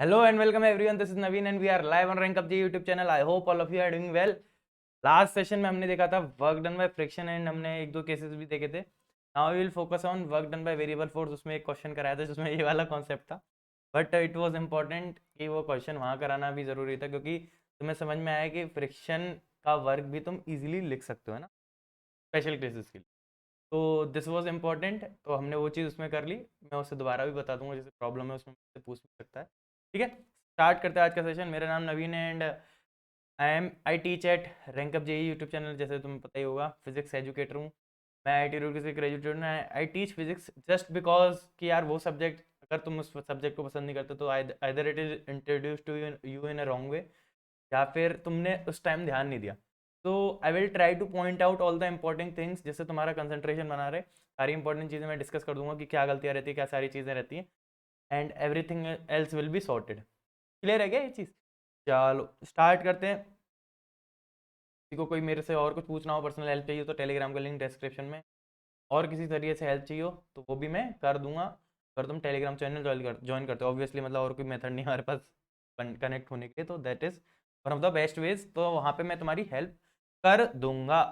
Hello and welcome everyone. This is Naveen and we are live on Rank Up J YouTube channel. I hope all of you are doing well. Last session में हमने देखा था work done by friction and हमने एक दो cases भी देखे थे. Now we will focus on work done by variable force. उसमें एक क्वेश्चन कराया था जिसमें ये वाला कॉन्सेप्ट था, बट इट वाज इम्पॉर्टेंट कि वो क्वेश्चन वहाँ कराना भी ज़रूरी था क्योंकि तुम्हें समझ में आया कि फ्रिक्शन का वर्क भी तुम इजीली लिख सकते हो, है ना, स्पेशल केसेस के लिए. तो दिस वाज इम्पॉर्टेंट, तो हमने वो चीज़ उसमें कर ली. मैं उससे दोबारा भी बता दूंगा, जैसे प्रॉब्लम है उसमें मुझसे पूछ भी सकता है. ठीक है, स्टार्ट करते हैं आज का सेशन. मेरा नाम नवीन है and I teach at rank up JEE YouTube channel. जैसे तुम्हें पता ही होगा, फिजिक्स एजुकेटर हूँ मैं. आई टी रुड़की से ग्रेजुएट हूँ. I teach physics just because कि यार वो सब्जेक्ट, अगर तुम उस सब्जेक्ट को पसंद नहीं करते तो either it is introduce to you in a wrong way, या फिर तुमने उस टाइम ध्यान नहीं दिया. तो I will try to point out all the important things जिससे तुम्हारा कंसंट्रेशन बना रहे. सारी इंपॉर्टेंट चीज़ें मैं डिस्कस कर दूंगा कि क्या गलतियाँ रहती है, क्या सारी चीज़ें रहती हैं, and everything else will be sorted. Clear है क्या ये चीज़? चलो स्टार्ट करते हैं. किसी को कोई मेरे से और कुछ पूछना हो, पर्सनल हेल्प चाहिए तो टेलीग्राम का लिंक डिस्क्रिप्शन में, और किसी तरीके से हेल्प चाहिए हो तो वो भी मैं कर दूंगा. अगर तुम टेलीग्राम चैनल ज्वाइन करते हो ऑब्वियसली, मतलब और कोई मेथड नहीं हमारे पास कनेक्ट होने के लिए, तो that is one of the best veg. तो वहाँ पे मैं तुम्हारी हेल्प कर दूंगा.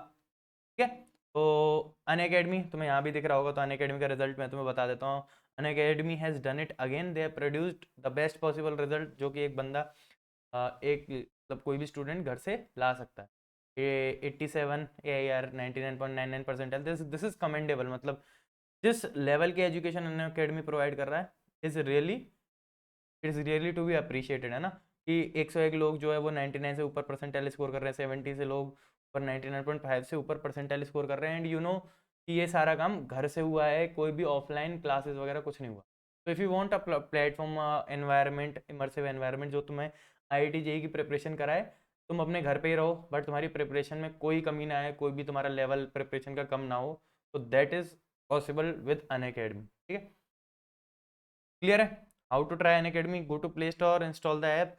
ठीक है. तो अन अकेडमी तुम्हें यहाँ भी दिख रहा होगा, तो अन अकेडमी का रिजल्ट मैं तुम्हें बता देता हूँ. Unacademy has done it again. They have produced the best possible result जो कि एक बंदा, एक मतलब कोई भी स्टूडेंट घर से ला सकता है. ये 87 AIR 99.99 percentile. This is commendable. मतलब जिस लेवल की एजुकेशन अन अकेडमी प्रोवाइड कर रहा है is really to be appreciated, है ना. कि 101 लोग जो है वो 99 से ऊपर परसेंटाइल स्कोर कर रहे हैं, 70 से लोग ऊपर 99.5 से ऊपर परसेंटाइल स्कोर कर रहे हैं. एंड यू नो कि ये सारा काम घर से हुआ है, कोई भी ऑफलाइन क्लासेस वगैरह कुछ नहीं हुआ. तो if you want a platform environment, immersive environment जो तुम्हें IIT JEE की प्रिपरेशन कराए, तुम अपने घर पे ही रहो बट तुम्हारी प्रिपरेशन में कोई कमी ना आए, कोई भी तुम्हारा लेवल प्रिपरेशन का कम ना हो, तो that is possible with Unacademy. ठीक है, क्लियर है? How to try Unacademy? Go to play store, install the app,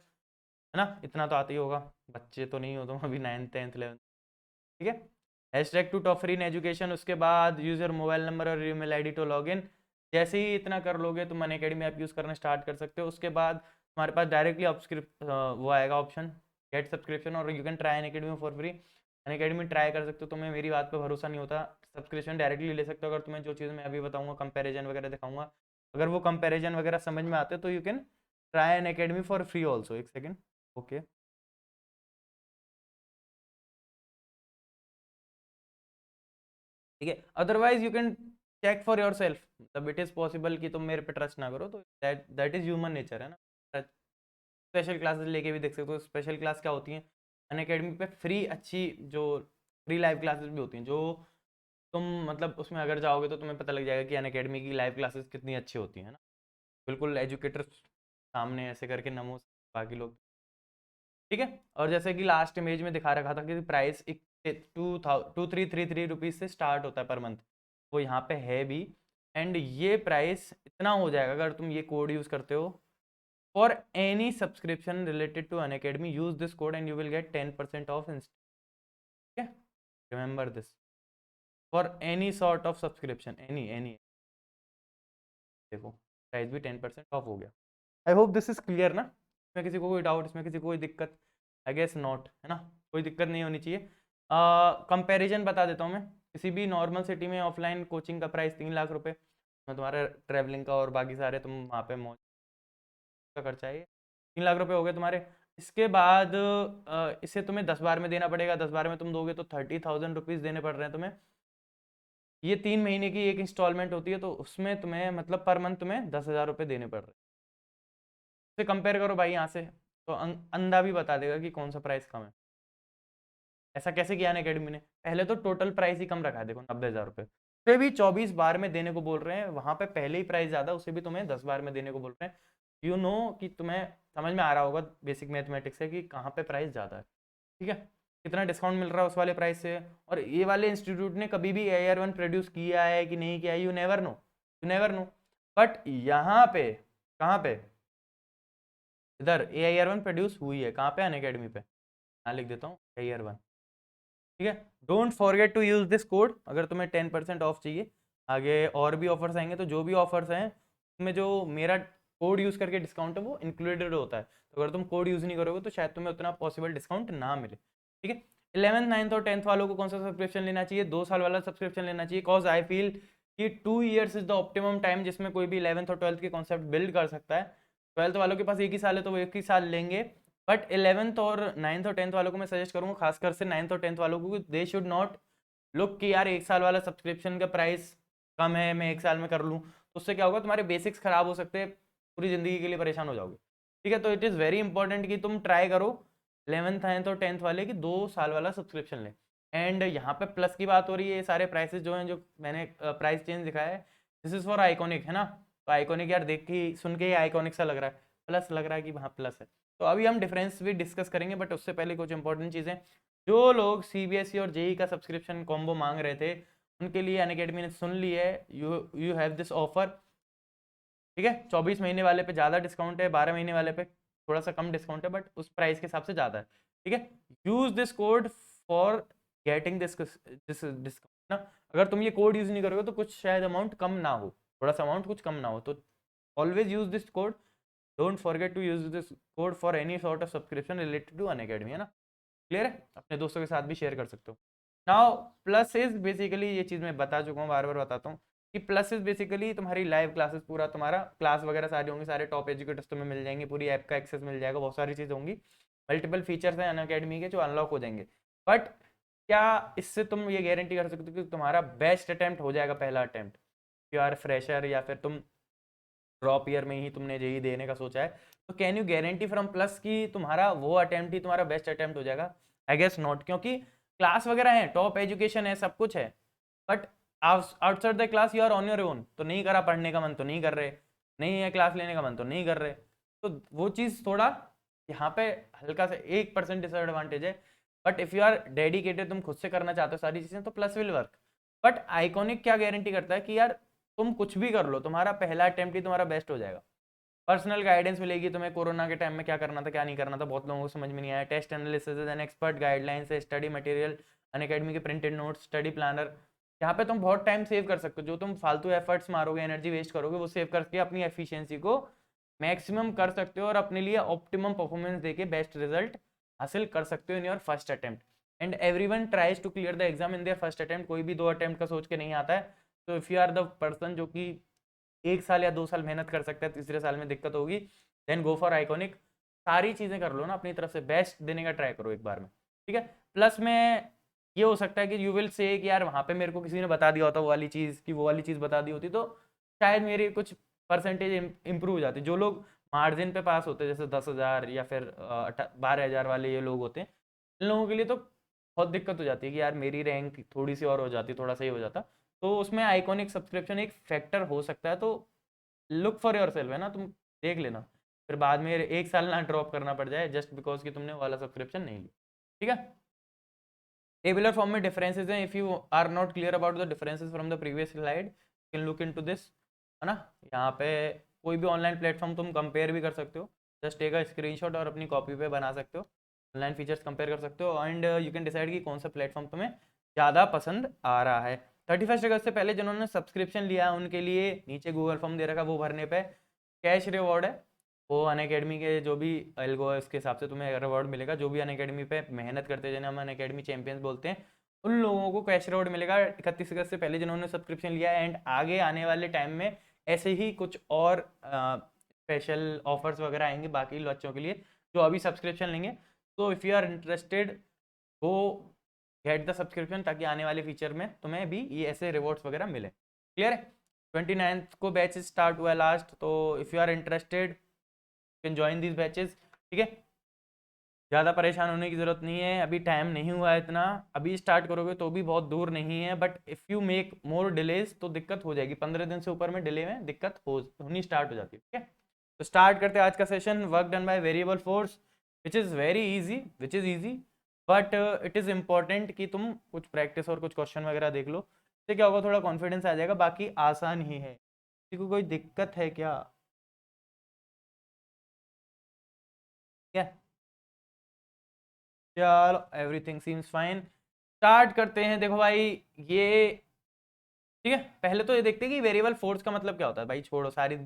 है ना. इतना तो आता ही होगा, बच्चे तो नहीं हो तुम अभी 9th 10th 11th. ठीक है. Hashtag to top free in education. उसके बाद यूज़ योर मोबाइल नंबर और email ID to log in. जैसे ही इतना कर लोगे तुम अन अकेडमी ऐप यूज़ करना स्टार्ट कर सकते हो. उसके बाद तुम्हारे पास डायरेक्टली वो आएगा ऑप्शन गेट सब्सक्रिप्शन, और you can try Unacademy for free. Unacademy try कर सकते हो. तुम्हें मेरी बात पे भरोसा नहीं होता, सब्सक्रिप्शन डायरेक्टली ले सकते हो. अगर तुम्हें जो चीज़ मैं अभी बताऊंगा, कंपैरिजन वगैरह दिखाऊंगा, अगर वो कंपैरिजन वगैरह समझ में आते तो you can try Unacademy for free also. एक सेकेंड. ओके. ठीक है. Otherwise you can check for yourself. मतलब इट इज़ पॉसिबल कि तुम मेरे पे ट्रस्ट ना करो, तो दैट इज़ ह्यूमन नेचर, है ना. स्पेशल क्लासेस लेके भी देख सकते हो. स्पेशल क्लास क्या होती हैं अन अकेडमी पे? फ्री अच्छी जो फ्री लाइव क्लासेस भी होती हैं, जो तुम मतलब उसमें अगर जाओगे तो तुम्हें पता लग जाएगा कि अन अकेडमी की लाइव क्लासेस कितनी अच्छी होती हैं ना. बिल्कुल एजुकेटर सामने ऐसे करके नमो बाकी लोग. ठीक है. और जैसे कि लास्ट इमेज में दिखा रखा था कि प्राइस 2333 रुपीज़ से स्टार्ट होता है पर मंथ, वो यहाँ पे है भी. एंड ये प्राइस इतना हो जाएगा अगर तुम ये कोड यूज़ करते हो. For any subscription related to Unacademy use this code and you will get 10% off इंस्ट. ठीक है, remember this. For any sort of subscription, any देखो, प्राइस भी 10% ऑफ हो गया. I hope this is clear ना. इसमें किसी को कोई डाउट, इसमें किसी को कोई दिक्कत? आई गेस नॉट, है ना. कोई दिक्कत नहीं होनी चाहिए. कंपैरिजन बता देता हूँ मैं. किसी भी नॉर्मल सिटी में ऑफलाइन कोचिंग का प्राइस 3 लाख रुपए. मैं तुम्हारा ट्रैवलिंग का और बाकी सारे तुम वहाँ पे मौज का खर्चा है, 3 लाख रुपए हो गए तुम्हारे. इसके बाद इसे तुम्हें 10 बार में देना पड़ेगा. 10 बार में तुम दोगे तो 30,000 रुपीज़ देने पड़ रहे हैं तुम्हें. ये 3 महीने की एक इंस्टॉलमेंट होती है, तो उसमें तुम्हें मतलब पर मंथ तुम्हें 10,000 रुपये देने पड़ रहे हैं. से कंपेयर करो भाई यहाँ से, तो अंधा भी बता देगा कि कौन सा प्राइस कम है. ऐसा कैसे किया ना अकेडमी ने? पहले तो टोटल प्राइस ही कम रखा है, देखो 90,000 रुपये. फिर भी 24 बार में देने को बोल रहे हैं. वहां पे पहले ही प्राइस ज़्यादा, उसे भी तुम्हें 10 बार में देने को बोल रहे हैं. यू नो कि तुम्हें समझ में आ रहा होगा बेसिक मैथमेटिक्स से कि कहाँ पे प्राइस ज़्यादा है. ठीक है. कितना डिस्काउंट मिल रहा है उस वाले प्राइस से. और ये वाले इंस्टीट्यूट ने कभी भी AIR1 प्रोड्यूस किया है कि नहीं किया है, you never know. You never know. But यहाँ पे, कहाँ पे, इधर AIR1 प्रोड्यूस हुई है. कहाँ पे? अन अकेडमी पे. यहाँ लिख देता हूँ AIR1. ठीक है. Don't forget to use this code अगर तुम्हें 10% ऑफ चाहिए. आगे और भी ऑफर्स आएंगे, तो जो भी ऑफर्स हैं उसमें जो मेरा कोड यूज करके डिस्काउंट है वो इंक्लूडेड होता है, तो अगर तुम कोड यूज नहीं करोगे तो शायद तुम्हें उतना पॉसिबल डिस्काउंट ना मिले, ठीक है। 11th 9th और 10th वालों को कौन सा सब्सक्रिप्शन लेना चाहिए? 2 साल वाला सब्सक्रिप्शन लेना चाहिए, कॉज आई फील कि 2 years is the optimum time जिसमें कोई भी 11th और 12th के कॉन्सेप्ट बिल्ड कर सकता है। 12th वालों के पास एक ही साल है तो वो एक ही साल लेंगे, बट 11th और 9th और 10th वालों को मैं सजेस्ट करूंगा, खासकर से 9th और 10th वालों को, दे शुड नॉट लुक कि यार 1 साल वाला सब्सक्रिप्शन का प्राइस कम है, मैं 1 साल में कर लूँ, तो उससे क्या होगा, तुम्हारे बेसिक्स खराब हो सकते हैं, पूरी ज़िंदगी के लिए परेशान हो जाओगे, ठीक है। तो इट इज़ वेरी इंपॉर्टेंट कि तुम ट्राई करो 11th 9th और 10th वाले की 2 साल वाला सब्सक्रिप्शन लें। एंड यहाँ पे प्लस की बात हो रही है, ये सारे प्राइसेस जो हैं, जो मैंने प्राइस चेंज दिखाया है, दिस इज़ फॉर आइकॉनिक, है ना। तो आइकॉनिक यार देख के सुन के ही आइकॉनिक सा लग रहा है, प्लस लग रहा है कि हाँ प्लस है। तो अभी हम डिफरेंस भी डिस्कस करेंगे, बट उससे पहले कुछ इंपॉर्टेंट चीज़ें, जो लोग सीबीएसई और जेई का सब्सक्रिप्शन कॉम्बो मांग रहे थे, उनके लिए अनअकैडमी ने सुन ली है, यू हैव दिस ऑफर, ठीक है। 24 महीने वाले पे ज़्यादा डिस्काउंट है, 12 महीने वाले पे थोड़ा सा कम डिस्काउंट है, बट उस प्राइस के हिसाब से ज़्यादा है, ठीक है। Use this code for getting this discount ना। अगर तुम ये कोड यूज नहीं करोगे तो कुछ शायद अमाउंट कम ना हो, थोड़ा सा अमाउंट कुछ कम ना हो, तो always use this code, don't forget to use this code for any sort of subscription related to Unacademy, है ना। क्लियर है? अपने दोस्तों के साथ भी शेयर कर सकते हो। नाउ प्लस इज बेसिकली, ये चीज़ मैं बता चुका हूँ, बार बार बताता हूँ कि प्लस इज बेसिकली तुम्हारी लाइव क्लासेस, पूरा तुम्हारा क्लास वगैरह सारी होंगी, सारे टॉप एजुकेटर्स तुम्हें मिल जाएंगे, पूरी ऐप का एक्सेस मिल जाएगा, बहुत सारी चीज़ होंगी, मल्टीपल फीचर्स हैं अनअकैडमी के जो अनलॉक हो जाएंगे। बट क्या इससे तुम ये गारंटी कर सकते हो कि तुम्हारा बेस्ट अटैम्प्ट हो जाएगा, पहला अटैम्प्ट? यू आर फ्रेशर या फिर तुम ड्रॉप ईयर में ही तुमने जेई देने का सोचा है, तो can you guarantee from plus कि तुम्हारा वो अटेम्प्ट ही तुम्हारा बेस्ट अटेम्प्ट हो जाएगा? आई गेस नॉट, क्योंकि क्लास वगैरह है, टॉप एजुकेशन है, सब कुछ है, but outside the class you are on your own, तो नहीं करा, पढ़ने का मन तो नहीं कर रहे, नहीं है क्लास लेने का मन तो नहीं कर रहे, तो वो चीज़ थोड़ा यहाँ पे हल्का सा 1% डिसएडवांटेज है। But if you are dedicated, तुम खुद से करना चाहते हो सारी चीज़ें, तो plus will work. But iconic क्या गारंटी करता है कि यार तुम कुछ भी कर लो, तुम्हारा पहला अटेम्प्ट ही तुम्हारा बेस्ट हो जाएगा। पर्सनल गाइडेंस मिलेगी तुम्हें, कोरोना के टाइम में क्या करना था क्या नहीं करना था, बहुत लोगों को समझ में नहीं आया, test analysis and expert guidelines, study material, Unacademy के प्रिंटेड नोट्स, स्टडी प्लानर, यहाँ पे तुम बहुत टाइम सेव कर सकते हो, जो तुम फालतू एफर्ट्स मारोगे, एनर्जी वेस्ट करोगे, वो सेव करके अपनी एफिशिएंसी को मैक्सिमम कर सकते हो और अपने लिए ऑप्टिमम परफॉर्मेंस देके बेस्ट रिजल्ट हासिल कर सकते हो in your first attempt. And everyone tries to clear the exam in their first attempt, कोई भी 2 अटेम्प्ट का सोच के नहीं आता है। तो if you are the person जो कि 1 साल या 2 साल मेहनत कर सकता है, तीसरे साल में दिक्कत होगी, देन गो फॉर आइकॉनिक, सारी चीज़ें कर लो ना, अपनी तरफ से बेस्ट देने का ट्राई करो एक बार में, ठीक है। प्लस में ये हो सकता है कि यू विल से कि यार वहाँ पे मेरे को किसी ने बता दिया होता वो वाली चीज़, कि वो वाली चीज़ बता दी होती तो शायद मेरी कुछ परसेंटेज इंप्रूव हो जाती। जो लोग मार्जिन पे पास होते हैं, जैसे 10,000 या फिर 12,000 वाले ये लोग होते हैं, इन लोगों के लिए तो बहुत दिक्कत हो जाती है कि यार मेरी रैंक थोड़ी सी और हो जाती, थोड़ा सही हो जाता, तो उसमें आइकॉनिक सब्सक्रिप्शन एक फैक्टर हो सकता है। तो लुक फॉर योर सेल्फ, है ना, तुम देख लेना, फिर बाद में 1 साल ना ड्रॉप करना पड़ जाए जस्ट बिकॉज कि तुमने वाला सब्सक्रिप्शन नहीं लिया, ठीक है। टेबुलर फॉर्म में डिफरेंसेस हैं, if you are not clear about the differences from the previous slide, can look into this, है ना। यहाँ पे कोई भी ऑनलाइन प्लेटफॉर्म तुम कंपेयर भी कर सकते हो, जस्ट टेक अ स्क्रीनशॉट और अपनी कॉपी पे बना सकते हो, ऑनलाइन फीचर्स कंपेयर कर सकते हो, एंड यू कैन डिसाइड कि कौन सा प्लेटफॉर्म तुम्हें ज़्यादा पसंद आ रहा है। 31 अगस्त से पहले जिन्होंने सब्सक्रिप्शन लिया है उनके लिए नीचे गूगल फॉर्म दे रखा है, वो भरने पे कैश रिवॉर्ड है, वो अनअकैडमी के जो भी एल्गो है उसके हिसाब से तुम्हें रिवॉर्ड मिलेगा, जो भी अनअकैडमी पे मेहनत करते हैं, जिन्हें हम अनअकैडमी चैंपियंस बोलते हैं, उन लोगों को कैश रिवॉर्ड मिलेगा 31 अगस्त से पहले जिन्होंने सब्सक्रिप्शन लिया है। एंड आगे आने वाले टाइम में ऐसे ही कुछ और स्पेशल ऑफर्स वगैरह आएंगे बाकी बच्चों के लिए जो अभी सब्सक्रिप्शन लेंगे। तो इफ़ यू आर इंटरेस्टेड वो गेट द सब्सक्रिप्शन, ताकि आने वाले फीचर में तुम्हें भी ये ऐसे रिवॉर्ड्स वगैरह मिले। क्लियर है? 29 को बैच स्टार्ट हुआ है लास्ट, तो if you are interested can join this batches, ठीक है। ज़्यादा परेशान होने की ज़रूरत नहीं है, अभी टाइम नहीं हुआ है इतना, अभी स्टार्ट करोगे तो भी बहुत दूर नहीं है, but if you make more delays तो दिक्कत हो जाएगी, 15 दिन से ऊपर में डिले में दिक्कत होनी स्टार्ट हो जाती है, ठीक है। तो स्टार्ट करते हैं आज का session, work done by variable force, which is easy, but it is important कि तुम कुछ प्रैक्टिस और कुछ क्वेश्चन वगैरह देख लो, इससे क्या होगा, थोड़ा कॉन्फिडेंस आ जाएगा, बाकी आसान ही है। किसी को कोई दिक्कत है क्या? क्या? चलो एवरीथिंग सीम्स फाइन, स्टार्ट करते हैं। देखो भाई ये ठीक है, पहले तो ये देखते हैं कि वेरिएबल फोर्स का मतलब क्या होता है। भाई छोड़ो सारी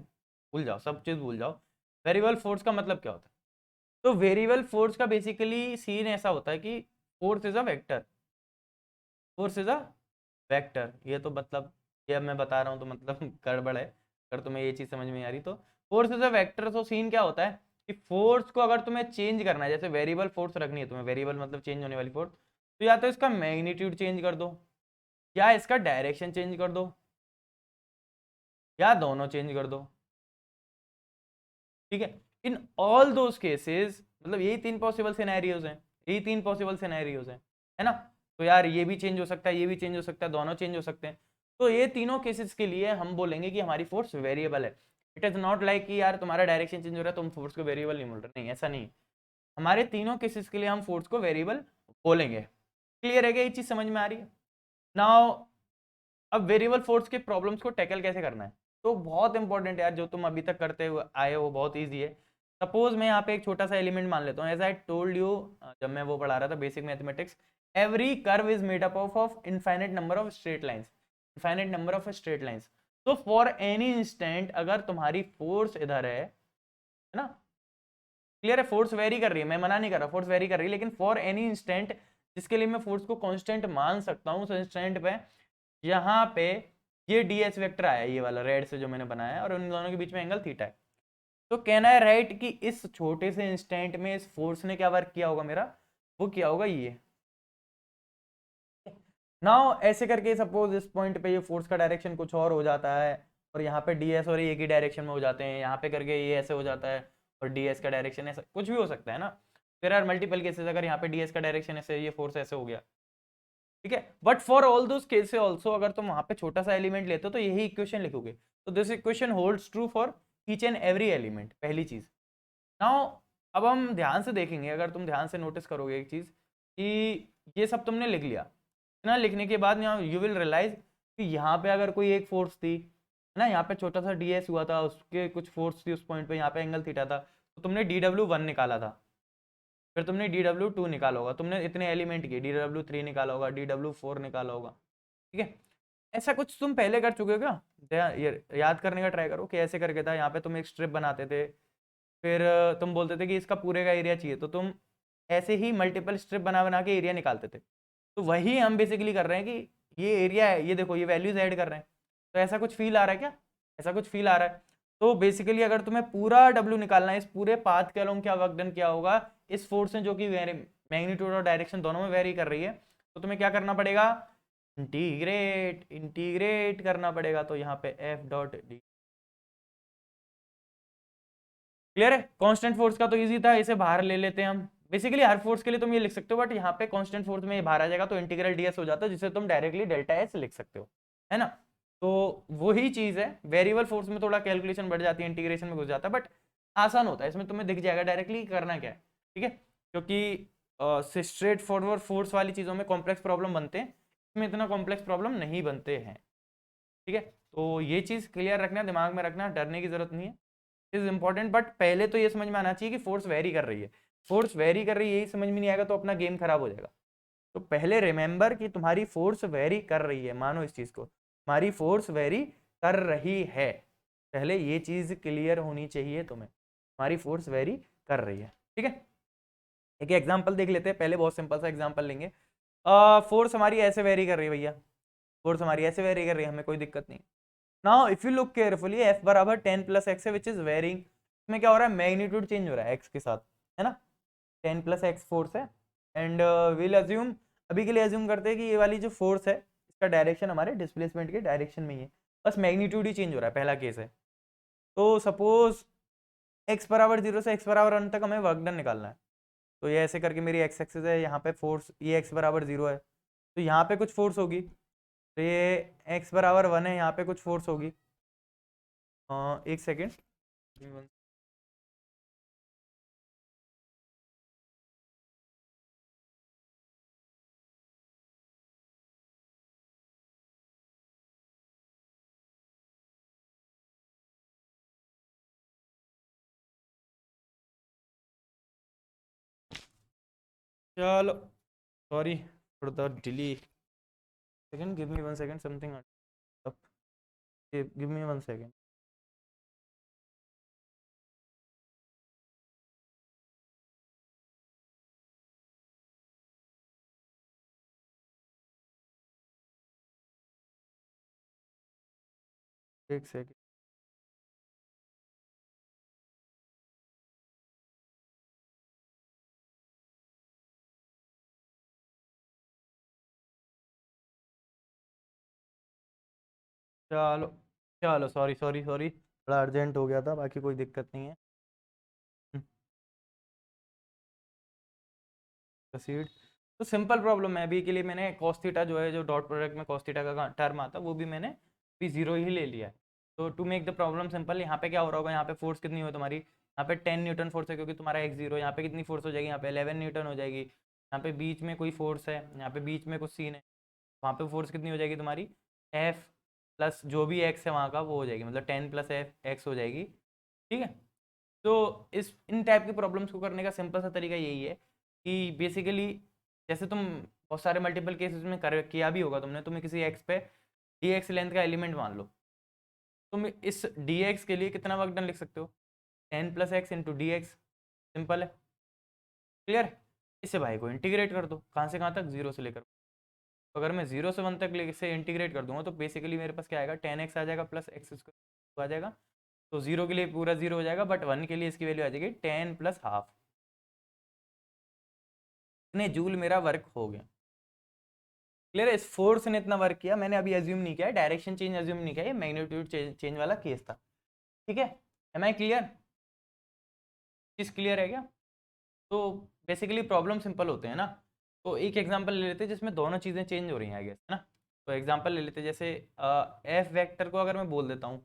भूल जाओ, सब चीज भूल जाओ। वेरिएबल फोर्स का मतलब क्या होता है? तो वेरिएबल फोर्स का बेसिकली सीन ऐसा होता है कि force is a vector, force is a vector. ये तो मतलब, ये अब मैं बता रहा हूँ तो मतलब गड़बड़ है, अगर तुम्हें ये चीज समझ में नहीं आ रही तो। फोर्स इज अ वेक्टर, तो सीन क्या होता है कि फोर्स को अगर तुम्हें चेंज करना है, जैसे वेरिएबल फोर्स रखनी है तुम्हें, वेरिएबल मतलब चेंज होने वाली फोर्स, तो या तो इसका मैग्नीट्यूड चेंज कर दो, या इसका डायरेक्शन चेंज कर दो, या दोनों चेंज कर दो। ठीक है, इन ऑल दोज केसेस, मतलब यही तीन पॉसिबल सिनेरियोज हैं, यही तीन पॉसिबल सिनेरियोज हैं, है ना? तो यार ये भी चेंज हो सकता है, ये भी चेंज हो सकता है, दोनों चेंज हो सकते हैं। तो ये तीनों केसेस के लिए हम बोलेंगे कि हमारी फोर्स वेरिएबल है। इट इज नॉट लाइक कि यार तुम्हारा डायरेक्शन चेंज हो रहा है तुम फोर्स को वेरिएबल नहीं बोल रहे, नहीं ऐसा नहीं। हमारे तीनों केसेस के लिए हम फोर्स को वेरिएबल बोलेंगे। क्लियर है क्या? ये चीज समझ में आ रही है? नाउ अब वेरिएबल फोर्स के प्रॉब्लम्स को टैकल कैसे करना है, तो बहुत इंपॉर्टेंट यार, जो तुम अभी तक करते हुए आए हो बहुत ईजी है। सपोज मैं यहाँ पे एक छोटा सा एलिमेंट मान लेता हूँ, एज आई टोल्ड यू जब मैं वो पढ़ा रहा था basic mathematics, every curve is made up of infinite number of straight lines, infinite number of straight lines. तो फॉर एनी इंस्टेंट अगर तुम्हारी फोर्स इधर है ना, क्लियर है, फोर्स वेरी कर रही है, मैं मना नहीं कर रहा, फोर्स वेरी कर रही है, लेकिन फॉर एनी इंस्टेंट जिसके लिए मैं फोर्स को कांस्टेंट मान सकता हूँ, उस इंस्टेंट पे यहाँ पे ये ds वेक्टर आया, ये वाला रेड से जो मैंने बनाया है, और उन दोनों के बीच में एंगल थीटा है। तो कहना है राइट कि इस छोटे से इंस्टेंट में इस फोर्स ने क्या वर्क किया होगा मेरा, वो किया होगा ये। नाउ ऐसे करके सपोज इस पॉइंट पे ये फोर्स का डायरेक्शन कुछ और हो जाता है, और यहाँ पे ds और एक ही डायरेक्शन में हो जाते हैं, यहाँ पे करके ये ऐसे हो जाता है और ds का डायरेक्शन ऐसा कुछ भी हो सकता है ना। देयर आर मल्टीपल केसेस, अगर यहाँ पे ds का डायरेक्शन ऐसे, ये फोर्स ऐसे हो गया, ठीक है। But for all those cases also, अगर तुम वहां पे छोटा सा एलिमेंट लेते हो तो यही इक्वेशन लिखोगे। तो this equation holds true for each and every element, पहली चीज। नाउ अब हम ध्यान से देखेंगे, अगर तुम ध्यान से नोटिस करोगे एक चीज कि ये सब तुमने लिख लिया ना, लिखने के बाद यहाँ यू विल रियलाइज कि यहाँ पे अगर कोई एक फोर्स थी, है ना, यहाँ पे छोटा सा ds हुआ था, उसके कुछ फोर्स थी उस पॉइंट पे, यहाँ पे एंगल थीटा था, तो तुमने dw1 निकाला था, फिर तुमने dw2 निकाला होगा, तुमने इतने एलिमेंट किए, dw3 निकाला होगा, dw4 निकाला होगा, ठीक है। ऐसा कुछ तुम पहले कर चुके हो क्या? ये याद करने का ट्राई करो कि ऐसे करके था, यहाँ पे तुम एक स्ट्रिप बनाते थे, फिर तुम बोलते थे कि इसका पूरे का एरिया चाहिए, तो तुम ऐसे ही मल्टीपल स्ट्रिप बना बना के एरिया निकालते थे। तो वही हम बेसिकली कर रहे हैं कि ये एरिया है, ये देखो ये वैल्यूज ऐड कर रहे हैं। तो ऐसा कुछ फील आ रहा है क्या? ऐसा कुछ फील आ रहा है? तो बेसिकली अगर तुम्हें पूरा W निकालना है, इस पूरे पाथ के अलोंग क्या वर्क डन किया होगा इस फोर्स ने, जो कि मैग्नीट्यूड और डायरेक्शन दोनों में वेरी कर रही है, तो तुम्हें क्या करना पड़ेगा? इंटीग्रेट, इंटीग्रेट करना पड़ेगा। तो यहाँ पे एफ डॉट डी, क्लियर है? कांस्टेंट फोर्स का तो इजी था, इसे बाहर ले लेते हैं हम। बेसिकली हर फोर्स के लिए तुम ये लिख सकते हो, बट यहाँ पे कांस्टेंट फोर्स में ये बाहर आ जाएगा, तो इंटीग्रल ds हो जाता है, जिसे तुम डायरेक्टली डेल्टा एस लिख सकते हो, है ना? तो वही चीज है, वेरिएबल फोर्स में थोड़ा कैलकुलेशन बढ़ जाती है, इंटीग्रेशन में घुस जाता है, बट आसान होता है, इसमें तुम्हें दिख जाएगा डायरेक्टली करना क्या है, ठीक है। क्योंकि स्ट्रेट फॉरवर्ड फोर्स वाली चीजों में कॉम्प्लेक्स प्रॉब्लम बनते हैं, इसमें इतना कॉम्प्लेक्स प्रॉब्लम नहीं बनते हैं, ठीक है। तो ये चीज क्लियर रखना, दिमाग में रखना, डरने की जरूरत नहीं है, इज इंपॉर्टेंट। बट पहले तो ये समझ में आना चाहिए कि फोर्स वेरी कर रही है, फोर्स वेरी कर रही है, यही समझ में नहीं आएगा तो अपना गेम खराब हो जाएगा। तो पहले रिमेंबर कि तुम्हारी फोर्स वेरी कर रही है, मानो इस चीज को, तुम्हारी फोर्स वेरी कर रही है, पहले ये चीज क्लियर होनी चाहिए तुम्हें, तुम्हारी फोर्स वेरी कर रही है, ठीक है। एक एग्जांपल देख लेते हैं पहले, बहुत सिंपल सा एग्जांपल लेंगे। फोर्स हमारी ऐसे वेरी कर रही है भैया, फोर्स हमारी ऐसे वेरी कर रही है, हमें कोई दिक्कत नहीं। Now if you look carefully, F बराबर 10 + x है, विच इज वेरिंग, इसमें क्या हो रहा है, मैग्नीट्यूड चेंज हो रहा है एक्स के साथ, है ना, 10 + x फोर्स है, एंड विल अज्यूम, अभी के लिए अज्यूम करते हैं कि ये वाली जो फोर्स है इसका डायरेक्शन हमारे डिस्प्लेसमेंट के डायरेक्शन में ही है, बस मैग्नीट्यूड ही चेंज हो रहा है, पहला केस है। तो सपोज x बराबर 0 से x बराबर 1 तक हमें वर्क डन निकालना है, तो ये ऐसे करके मेरी x एक्सिस है, यहाँ पे फोर्स, ये x बराबर 0 है, तो यहाँ पे कुछ फोर्स होगी, तो ये x बराबर 1 है, यहाँ पे कुछ फोर्स होगी। एक सेकेंड, चलो sorry for the delay, second give me 1 second, something up, give me 1 second। एक सेकेंड। चलो चलो, सॉरी सॉरी सॉरी, थोड़ा अर्जेंट हो गया था, बाकी कोई दिक्कत नहीं है। प्रोसीड। तो सिंपल प्रॉब्लम है, अभी के लिए मैंने cos थीटा जो है, जो डॉट प्रोडक्ट में cos थीटा का टर्म आता है वो भी मैंने भी जीरो ही ले लिया है। तो to make the problem simple, यहाँ पे क्या हो रहा होगा, यहाँ पे फोर्स कितनी हो तुम्हारी, यहाँ पे 10 न्यूटन फोर्स है क्योंकि तुम्हारा x जीरो, यहाँ पे कितनी फोर्स हो जाएगी, यहाँ पे 11 न्यूटन हो जाएगी। यहाँ पे बीच में कोई फोर्स है, यहाँ पे बीच में कुछ सीन है, वहाँ पे फोर्स कितनी हो जाएगी तुम्हारी, F प्लस जो भी x है वहाँ का वो हो जाएगी, मतलब 10 प्लस एफ एक्स हो जाएगी। ठीक है। तो इस इन टाइप की प्रॉब्लम्स को करने का सिंपल सा तरीका यही है कि बेसिकली जैसे तुम बहुत सारे मल्टीपल केसेस में कर किया भी होगा तुमने, तुम्हें किसी एक्स पे डी एक्स लेंथ का एलिमेंट मान लो, तुम इस डी एक्स के लिए कितना वर्क डन लिख सकते हो, 10 + x into D x. Simple है, क्लियर। इसे भाई को इंटीग्रेट कर दो, कहाँ से कहाँ तक, जीरो से लेकर। तो अगर मैं 0 से 1 तक ले से इंटीग्रेट कर दूंगा तो बेसिकली मेरे पास क्या आएगा, 10x आ जाएगा प्लस एक्स स्क्वायर आ जाएगा। तो जीरो के लिए पूरा जीरो हो जाएगा, बट 1 के लिए इसकी वैल्यू आ जाएगी 10 + हाफ। इतने जूल मेरा वर्क हो गया। क्लियर है। इस फोर्स ने इतना वर्क किया, मैंने अभी एज्यूम नहीं किया, डायरेक्शन चेंज एज्यूम नहीं किया, ये मैग्नीट्यूड चेंज वाला केस था। ठीक है, एम आई क्लियर, चीज क्लियर है क्या। तो बेसिकली प्रॉब्लम सिंपल होते हैं ना। तो एक एग्जांपल ले लेते हैं जिसमें दोनों चीज़ें चेंज हो रही हैं आई गेस, है ना। तो एग्जांपल ले लेते हैं, जैसे एफ वेक्टर को अगर मैं बोल देता हूँ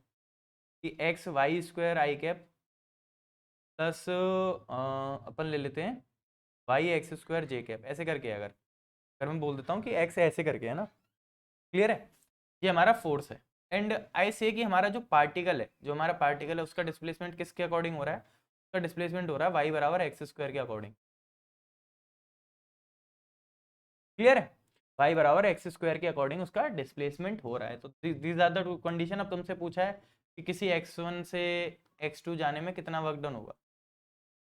कि एक्स वाई स्क्वायर आई कैप प्लस अपन ले लेते हैं वाई एक्स स्क्वायर जे कैप, ऐसे करके अगर अगर मैं बोल देता हूँ कि एक्स ऐसे करके, है ना। क्लियर है। ये हमारा फोर्स है, एंड आई से कि हमारा जो पार्टिकल है, जो हमारा पार्टिकल है उसका डिस्प्लेसमेंट किसके अकॉर्डिंग हो रहा है, उसका डिस्प्लेसमेंट हो रहा है वाई बराबर एक्स स्क्वायर के अकॉर्डिंग। क्लियर है। वाई बराबर एक्स स्क्वायर के अकॉर्डिंग उसका डिस्प्लेसमेंट हो रहा है। तो these are the two conditions. अब तुमसे पूछा है कि किसी x1 से x2 जाने में कितना वर्क डन होगा,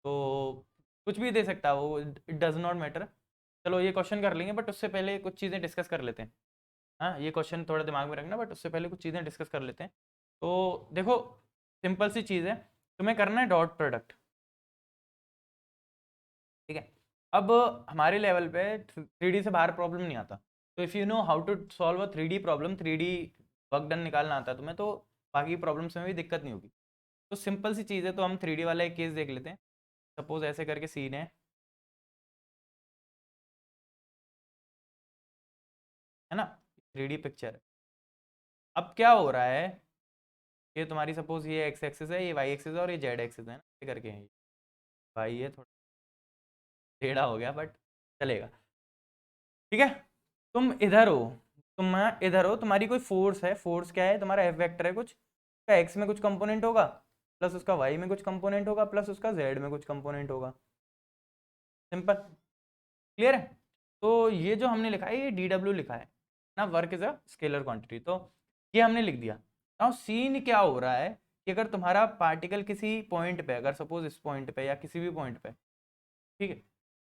तो कुछ भी दे सकता है वो, इट डज नॉट मैटर। चलो ये क्वेश्चन कर लेंगे, बट उससे पहले कुछ चीज़ें डिस्कस कर लेते हैं। हाँ, ये क्वेश्चन थोड़ा दिमाग में रखना, बट उससे पहले कुछ चीज़ें डिस्कस कर लेते हैं। तो देखो, सिंपल सी चीज़ है, तुम्हें करना है डॉट प्रोडक्ट। ठीक है। अब हमारे लेवल पे 3D से बाहर प्रॉब्लम नहीं आता। तो if you know how to solve a 3D problem, 3D work done निकालना आता है तुम्हें, तो बाकी प्रॉब्लम्स में भी दिक्कत नहीं होगी। तो सिंपल सी चीज़ है, तो हम 3D वाला एक केस देख लेते हैं। सपोज ऐसे करके सीन है ना, 3D पिक्चर है। अब क्या हो रहा है, ये तुम्हारी सपोज ये एक्स एक्सिस है, ये वाई एक्सिस है, और ये जेड एक्सिस है ना, ऐसे करके है। भाई ये थोड़ा टेढ़ा हो गया, बट चलेगा। ठीक है। तुम इधर हो, तुम इधर हो, तुम्हारी कोई फोर्स है, फोर्स क्या है, तुम्हारा एफ वेक्टर है कुछ, उसका एक्स में कुछ कंपोनेंट होगा, प्लस उसका वाई में कुछ कंपोनेंट होगा, प्लस उसका जेड में कुछ कंपोनेंट होगा। सिंपल, क्लियर है। तो ये जो हमने लिखा है ये डी डब्ल्यू लिखा है ना, work is a scalar quantity, तो ये हमने लिख दिया। नाउ सीन क्या हो रहा है कि अगर तुम्हारा पार्टिकल किसी पॉइंट पे, अगर सपोज इस पॉइंट पे या किसी भी पॉइंट पे, ठीक है,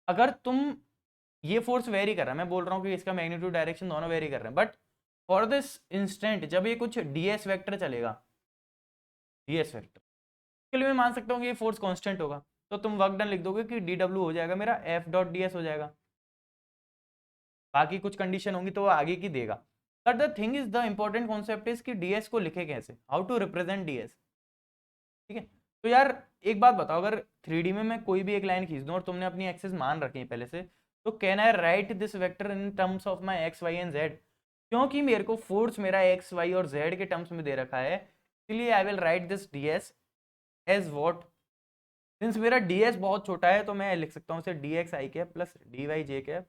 अगर तुम, ये फोर्स वेरी कर रहा है, मैं बोल रहा हूँ कि इसका मैग्नीट्यूड डायरेक्शन दोनों वेरी कर रहे हैं, बट फॉर दिस इंस्टेंट जब ये कुछ डीएस वेक्टर चलेगा, डीएस वेक्टर के लिए मैं मान सकता हूँ कि ये फोर्स कांस्टेंट होगा, तो तुम वर्क डन लिख दोगे कि डी डब्ल्यू हो जाएगा मेरा एफ डॉट डी एस हो जाएगा। बाकी कुछ कंडीशन होंगी तो वो आगे की देगा, but the thing is the important concept is कि डीएस को लिखे कैसे, हाउ टू रिप्रेजेंट डीएस। ठीक है। तो यार एक बात बताओ, अगर 3D में मैं कोई भी एक लाइन खींच दूं और तुमने अपनी एक्सेस मान रखी है पहले से, तो can I write this vector in terms of my x y and z, क्योंकि मेरे को फोर्स मेरा एक्स वाई और जेड के टर्म्स में दे रखा है, इसलिए I will write this ds as what, since मेरा डीएस बहुत छोटा है तो मैं लिख सकता हूँ इसे d x i cap plus d y j cap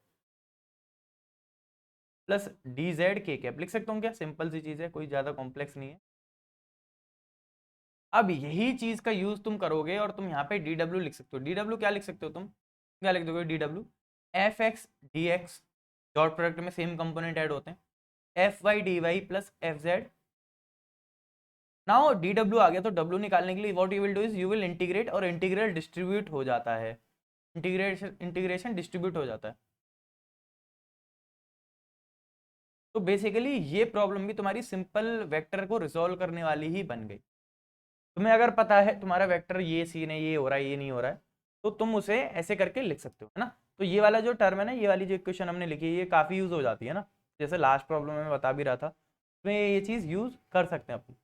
plus d z k cap लिख सकता हूँ। क्या सिंपल सी चीज़ है, कोई ज़्यादा कॉम्प्लेक्स नहीं है। अब यही चीज का यूज तुम करोगे और तुम यहाँ पे डी डब्ल्यू लिख सकते हो। डी डब्ल्यू क्या लिख सकते हो, तुम क्या लिख दोगे, D W F X D X, dot product में सेम कंपोनेंट ऐड होते हैं, F Y D Y plus F Z. Now D W आ गया, तो डब्ल्यू निकालने के लिए what you will do is you will integrate, और इंटीग्रल डिस्ट्रीब्यूट हो जाता है, इंटीग्रेशन इंटीग्रेशन डिस्ट्रीब्यूट हो जाता है। तो बेसिकली ये प्रॉब्लम भी तुम्हारी सिंपल वेक्टर को रिजॉल्व करने वाली ही बन गई। तुम्हें अगर पता है तुम्हारा वेक्टर ये सीन है, ये हो रहा है, ये नहीं हो रहा है, तो तुम उसे ऐसे करके लिख सकते हो, है ना। तो ये वाला जो टर्म है ना, ये वाली जो इक्वेशन हमने लिखी है, ये काफ़ी यूज़ हो जाती है ना। जैसे लास्ट प्रॉब्लम में बता भी रहा था, उसमें ये चीज़ यूज़ कर सकते हैं अपन।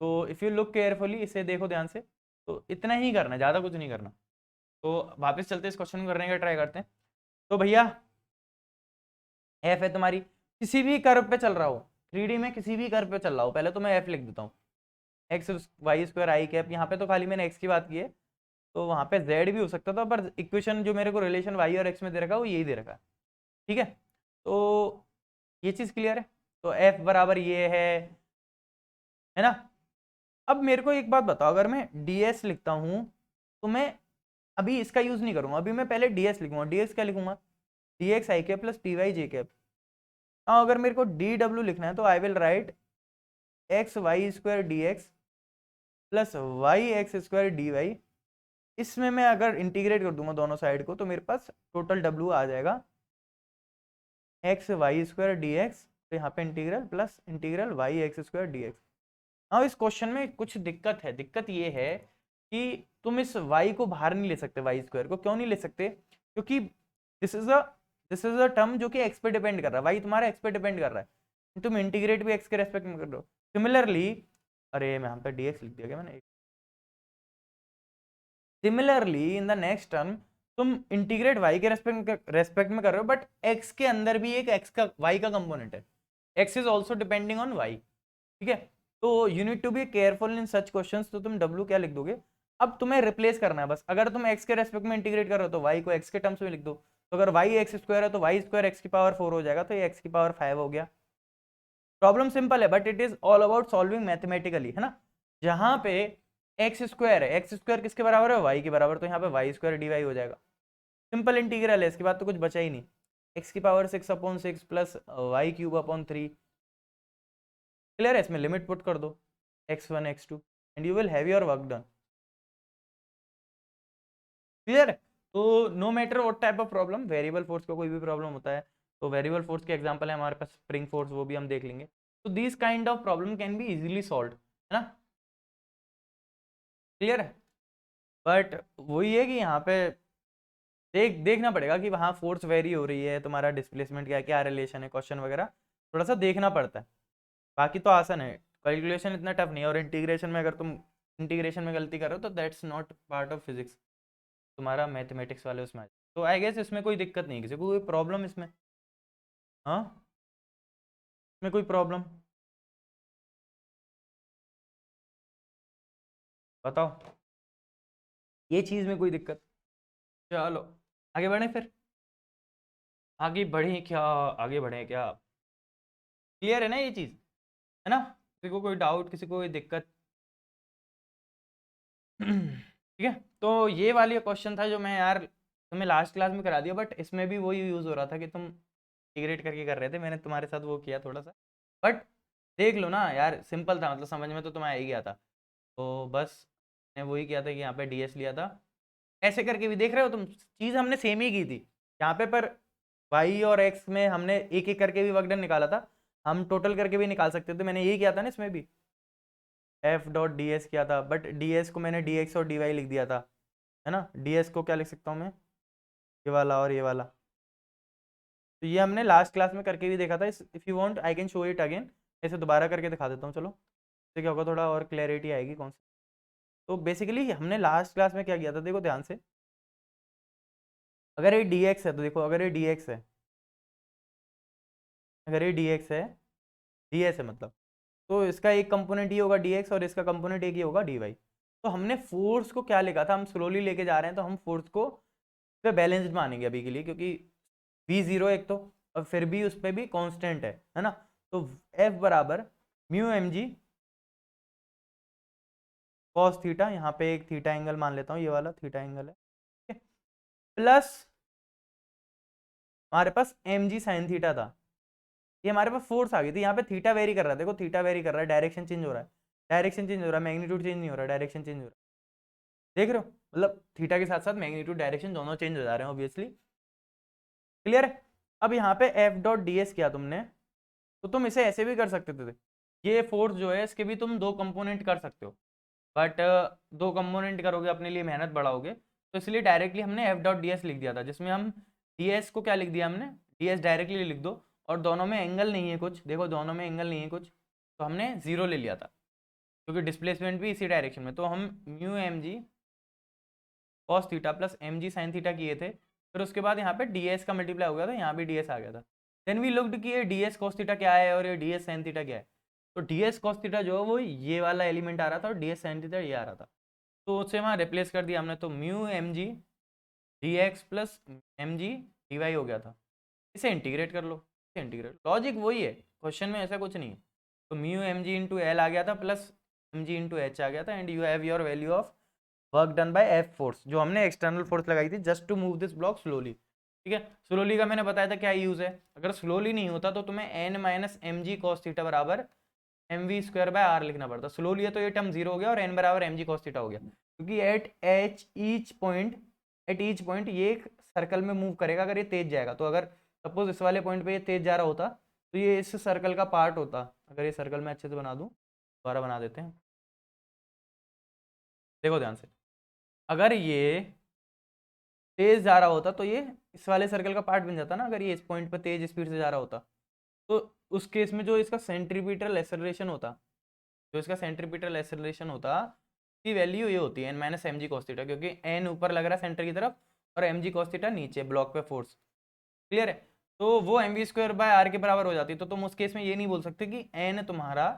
तो इफ़ यू लुक केयरफुली, इसे देखो ध्यान से, तो इतना ही करना है, ज़्यादा कुछ नहीं करना। तो वापस चलते इस क्वेश्चन को करने का ट्राई करते हैं। तो भैया एफ है तुम्हारी, किसी भी कर्व पे चल रहा हो, 3D में किसी भी कर्व पे चल रहा हो, पहले तो मैं एफ लिख देता हूँ, एक्स वाई स्क्वायर आई कैप। यहाँ पे तो खाली मैंने एक्स की बात की है, तो वहाँ पे जेड भी हो सकता था, पर इक्वेशन जो मेरे को रिलेशन वाई और एक्स में दे रखा है वो यही दे रखा है, ठीक है। तो ये चीज़ क्लियर है। तो एफ बराबर ये है ना। अब मेरे को एक बात बताओ, अगर मैं ds लिखता हूँ, तो मैं अभी इसका यूज नहीं करूंगा, अभी मैं पहले ds लिखूंगा। ds क्या लिखूंगा? dx i cap plus dy j cap. अगर मेरे को dw लिखना है, तो I will write x y square d x plus y x square d y. इसमें मैं अगर इंटीग्रेट कर दूंगा दोनों साइड को, तो मेरे पास टोटल w आ जाएगा x y square d x, तो यहाँ पे integral plus integral y x square d x. हाँ, इस क्वेश्चन में कुछ दिक्कत है। दिक्कत ये है कि तुम इस y को बाहर नहीं ले सकते, वाई स्क्वायर को। क्यों नहीं ले सकते? क्योंकि दिस इज अ टर्म जो कि x पे डिपेंड कर रहा है, y तुम्हारा x पे डिपेंड कर रहा है, तुम इंटीग्रेट भी x के रेस्पेक्ट में कर रहे हो। सिमिलरली, अरे मैं यहाँ पे dx लिख दिया क्या मैंने? Similarly in the next term तुम इंटीग्रेट y के रेस्पेक्ट में कर रहे हो, बट x के अंदर भी एक x का y का कंपोनेंट है, x is also depending on y, ठीक है। तो you need to be careful in such questions. तो तुम w क्या लिख दोगे? अब तुम्हें रिप्लेस करना है बस। अगर तुम x के रेस्पेक्ट में इंटीग्रेट कर रहे हो, तो y को x के टर्म्स में लिख दो। तो अगर y एक्स स्क्वायर है, तो y स्क्वायर x की पावर 4 हो जाएगा, तो ये x की पावर 5 हो गया। प्रॉब्लम सिंपल है, but it is all about solving mathematically, है ना। जहां पे एक्स स्क्वायर है, एक्स स्क्वायर किसके बराबर है? वाई के बराबर, तो यहाँ पे वाई स्क्वायर डी वाई हो जाएगा। सिंपल इंटीग्रल है, इसके बाद तो कुछ बचा ही नहीं। एक्स की power 6/6 plus y cube upon 3। Clear है? इसमें लिमिट पुट कर दो x1 x2 and you will have your work done. Clear है? तो no matter what type of problem, variable force का कोई भी प्रॉब्लम होता है, तो वेरिएबल फोर्स के एग्जांपल है हमारे पास स्प्रिंग फोर्स, वो भी हम देख लेंगे। तो this kind of problem can be easily solved, है ना। क्लियर है? बट वही है कि यहाँ पे देखना पड़ेगा कि वहाँ फोर्स वेरी हो रही है, तुम्हारा डिस्प्लेसमेंट क्या क्या रिलेशन है, क्वेश्चन वगैरह थोड़ा सा देखना पड़ता है। बाकी तो आसान है, कैलकुलेशन इतना टफ नहीं है। और इंटीग्रेशन में अगर तुम इंटीग्रेशन में गलती कर रहे हो, तो that's not part of physics, तुम्हारा मैथमेटिक्स वाले उसमें। तो आई गेस इसमें कोई दिक्कत नहीं है, किसी को कोई प्रॉब्लम इसमें? हाँ, इसमें कोई प्रॉब्लम बताओ, ये चीज़ में कोई दिक्कत? चलो आगे बढ़े फिर। आगे बढ़े क्या? आगे बढ़े क्या? क्लियर है ना ये चीज़, है ना। किसी को कोई डाउट, किसी को कोई दिक्कत? ठीक है। तो ये वाली क्वेश्चन था जो मैं यार तुम्हें लास्ट क्लास में करा दिया, बट इसमें भी वही यूज़ हो रहा था कि तुम इंटीग्रेट करके कर रहे थे, मैंने तुम्हारे साथ वो किया थोड़ा सा। बट देख लो ना यार, सिंपल था, मतलब समझ में तो तुम्हें आ ही गया था। तो बस मैं वही किया था कि यहाँ पे ds लिया था, ऐसे करके भी देख रहे हो तुम, चीज़ हमने सेम ही की थी यहाँ पे। पर y और x में हमने एक एक करके भी वर्क डन निकाला था, हम टोटल करके भी निकाल सकते थे, मैंने यही किया था ना इसमें भी, एफ डॉट डी एस किया था, बट डी एस को मैंने डी एक्स और डी वाई लिख दिया था, है ना। डी एस को क्या लिख सकता हूँ मैं? ये वाला और ये वाला। तो ये हमने लास्ट क्लास में करके भी देखा था। If you want I can show it again, ऐसे दोबारा करके दिखा देता हूँ, चलो। तो क्या होगा, थोड़ा और क्लैरिटी आएगी कौन सा। तो बेसिकली हमने लास्ट क्लास में क्या किया था, देखो ध्यान से। अगर ये डी एक्स है, तो देखो, अगर ये डी एक्स है, अगर ये डी एक्स है, डी एस है मतलब, तो इसका एक कंपोनेंट ये होगा डी एक्स, और इसका कंपोनेंट एक ही होगा डी वाई। तो हमने फोर्स को क्या लिखा था, हम स्लोली लेके जा रहे हैं, तो हम फोर्स को पे बैलेंस्ड मानेंगे अभी के लिए, क्योंकि v जीरो एक तो, और फिर भी उस पर भी कांस्टेंट है ना। तो f बराबर mu M G cos theta, यहाँ पे एक थीटा एंगल मान लेता हूँ, ये वाला थीटा एंगल है, ठीक है, प्लस हमारे पास एम जी साइन थीटा था। ये हमारे पास फोर्स आ गई थी, यहाँ पे थीटा वेरी कर रहा है, देखो थीटा वेरी कर रहा है, डायरेक्शन चेंज हो रहा है, डायरेक्शन चेंज हो रहा है, मैग्नीट्यूड चेंज नहीं हो रहा है, डायरेक्शन चेंज हो रहा है। देख रहे हो, मतलब थीटा के साथ साथ मैग्नीट्यूड डायरेक्शन दोनों चेंज हो जा रहे हैं ऑब्वियसली। क्लियर है? अब यहाँ पे एफ डॉट डी एस किया तुमने, तो तुम इसे ऐसे भी कर सकते थे, ये फोर्स जो है इसके भी तुम दो कंपोनेंट कर सकते हो, बट दो कंपोनेंट करोगे अपने लिए मेहनत बढ़ाओगे, तो इसलिए डायरेक्टली हमने एफ डॉट डी एस लिख दिया था, जिसमें हम डी एस को क्या लिख दिया हमने, डी एस डायरेक्टली लिख दो, और दोनों में एंगल नहीं है कुछ, देखो दोनों में एंगल नहीं है कुछ, तो हमने जीरो ले लिया था, क्योंकि डिस्प्लेसमेंट भी इसी डायरेक्शन में, तो हम mu M G cos theta plus M g sine theta किए थे, फिर उसके बाद यहाँ पे डी एस का मल्टीप्लाई हो गया था, यहाँ भी डी एस आ गया था, देन वी लुक्ड कि ये डी एस कॉस थीटा क्या है और ये डी एस साइन थीटा क्या है, तो डी एस कॉस थीटा जो है वो ये वाला एलिमेंट आ रहा था और डी एस साइन थीटा ये आ रहा था, तो उससे वहाँ रिप्लेस कर दिया हमने, तो mu M g d x plus M g d y हो गया था, इसे इंटीग्रेट कर लो, इसे इंटीग्रेट, लॉजिक वही है, क्वेश्चन में ऐसा कुछ नहीं है, तो mu M G into L आ गया था plus M G into H आ गया था, and you have your value of work done by F force, जो हमने एक्सटर्नल फोर्स लगाई थी just to move this block slowly, ठीक है। स्लोली का मैंने बताया था क्या यूज है, अगर स्लोली नहीं होता तो तुम्हें N minus M G cos theta बराबर M we square by R लिखना पड़ता, स्लोली है तो ये टर्म जीरो हो गया और एन बराबर एम जी कॉस थीटा हो गया, क्योंकि एट ईच पॉइंट ये एक सर्कल में मूव करेगा, अगर ये तेज जाएगा, तो अगर सपोज इस वाले पॉइंट पे ये तेज जा रहा होता तो ये इस सर्कल का पार्ट होता, अगर ये सर्कल में अच्छे से बना दूं, दोबारा बना देते हैं, देखो ध्यान से, अगर ये तेज जा रहा होता तो ये इस वाले सर्कल का पार्ट बन जाता ना, अगर ये इस पॉइंट पर तेज स्पीड से जा रहा होता, तो उस केस में जो इसका सेंट्रीपिटल एक्सेलरेशन होता, जो इसका सेंट्रीपिटल एक्सेलरेशन होता की वैल्यू ये होती है N minus M G cos theta, क्योंकि एन ऊपर लग रहा है सेंटर की तरफ और एम जी कॉस थीटा नीचे ब्लॉक पे फोर्स, क्लियर है, तो वो m we square by r के बराबर हो जाती, तो तुम उस केस में ये नहीं बोल सकते कि एन तुम्हारा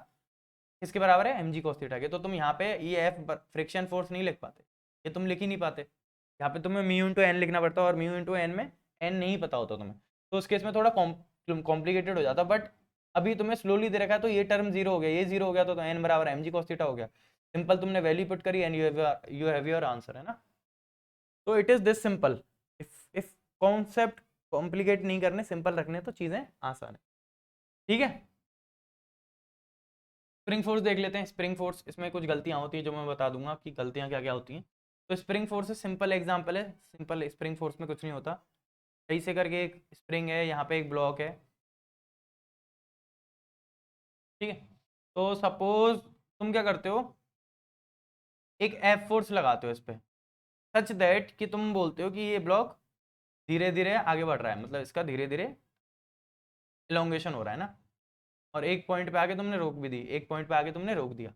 किसके बराबर है, एम जी कॉस थीटा के, तो तुम यहाँ पे ये एफ फ्रिक्शन फोर्स नहीं लिख पाते, ये तुम लिख ही नहीं पाते, यहाँ पे तुम्हें म्यू इंटू एन लिखना पड़ता है, और म्यू इंटू एन में एन नहीं पता होता तुम्हें, तो उस केस में थोड़ा कॉम्प्लिकेटेड हो जाता, बट अभी तुम्हें स्लोली दे रखा है तो ये टर्म जीरो हो गया, ये जीरो हो गया तो एन बराबर एम जी कॉस थीटा हो गया, सिंपल तुमने वैल्यू पुट करी and you have your answer, है ना, तो it is this simple, if concept complicate नहीं करने, सिंपल रखने तो चीजें आसान है, ठीक है। स्प्रिंग फोर्स देख लेते हैं, स्प्रिंग फोर्स, इसमें कुछ गलतियां होती हैं जो मैं बता दूंगा कि गलतियां क्या क्या होती हैं, तो स्प्रिंग फोर्स सिंपल एग्जांपल है, सिंपल स्प्रिंग फोर्स में कुछ नहीं होता, सही से करके एक स्प्रिंग है, यहाँ पे एक ब्लॉक है, ठीक है, तो सपोज तुम क्या करते हो, एक एफ फोर्स लगाते हो इस पर, सच दैट कि तुम बोलते हो कि ये ब्लॉक धीरे धीरे आगे बढ़ रहा है, मतलब इसका धीरे धीरे इलोंगेशन हो रहा है ना, और एक पॉइंट पे आके तुमने रोक भी दी, एक पॉइंट पे आके तुमने रोक दिया,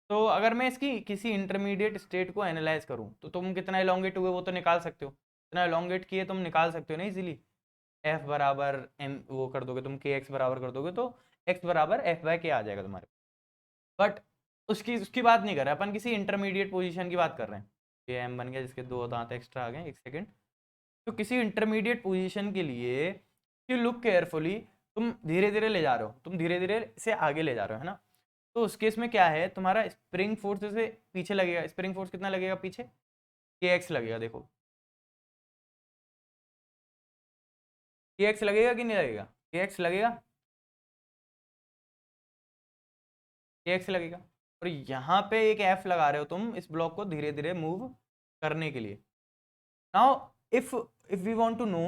तो अगर मैं इसकी किसी इंटरमीडिएट स्टेट को एनालाइज करूं तो तुम कितना इलोंगेट हुए वो तो निकाल सकते हो, कितना इलोंगेट किए तुम निकाल सकते हो ना इजीली, एफ बराबर एम वो कर दोगे तुम, के एक्स बराबर कर दोगे तो एक्स बराबर एफ बाय के आ जाएगा तुम्हारे, बट उसकी उसकी बात नहीं कर रहे अपन, किसी इंटरमीडिएट पोजीशन की बात कर रहे हैं, ये एम बन गया जिसके दो दांत एक्स्ट्रा आ गए, एक सेकेंड, तो किसी इंटरमीडिएट पोजीशन के लिए यू लुक केयरफुली, तुम धीरे धीरे ले जा रहे हो, तुम धीरे धीरे से आगे ले जा रहे हो, है ना, तो उस केस में क्या है, तुम्हारा स्प्रिंग फोर्स से पीछे लगेगा, स्प्रिंग फोर्स कितना लगेगा पीछे, के एक्स लगेगा, देखो के एक्स लगेगा कि नहीं लगेगा, के एक्स लगेगा, के एक्स लगेगा, और यहाँ पे एक एफ लगा रहे हो तुम इस ब्लॉक को धीरे धीरे मूव करने के लिए, now if if we want to know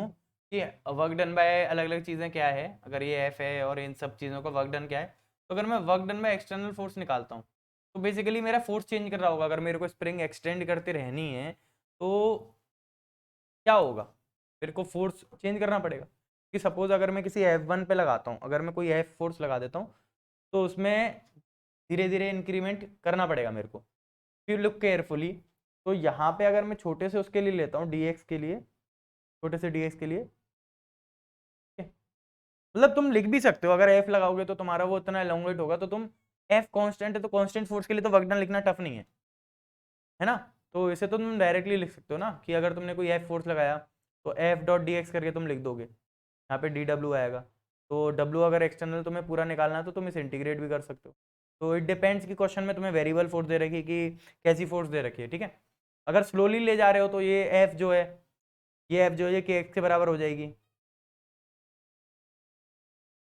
कि वर्क डन बाय अलग अलग चीज़ें क्या है, अगर ये एफ है और इन सब चीज़ों का वर्क डन क्या है, तो अगर मैं work done by external force निकालता हूँ तो बेसिकली मेरा फोर्स चेंज कर रहा होगा, अगर मेरे को स्प्रिंग एक्सटेंड करते रहनी है तो क्या होगा, मेरे को फोर्स चेंज करना पड़ेगा, कि सपोज अगर मैं किसी F1 पे लगाता हूँ, अगर मैं कोई एफ फोर्स लगा देता हूँ तो उसमें धीरे धीरे इंक्रीमेंट करना पड़ेगा मेरे को, फिर लुक केयरफुली, तो यहाँ पे अगर मैं छोटे से उसके लिए लेता हूँ dx के लिए, छोटे से dx के लिए, मतलब तुम लिख भी सकते हो, अगर f लगाओगे तो तुम्हारा वो इतना एलोंगेट होगा, तो तुम f कांस्टेंट है तो कांस्टेंट फोर्स के लिए तो वर्क डन लिखना टफ नहीं है ना, तो इसे तो तुम डायरेक्टली लिख सकते हो ना, कि अगर तुमने कोई एफ फोर्स लगाया तो एफ डॉट डी एक्स करके तुम लिख दोगे, यहाँ पे डी डब्ल्यू आएगा, तो डब्ल्यू अगर एक्सटर्नल तुम्हें पूरा निकालना है तो तुम इसे इंटीग्रेट भी कर सकते हो, तो इट डिपेंड्स कि क्वेश्चन में तुम्हें वेरिएबल फोर्स दे रखी है कि कैसी फोर्स दे रखी है, ठीक है, अगर स्लोली ले जा रहे हो तो ये एफ जो है, ये एफ जो है के एक्स के बराबर हो जाएगी,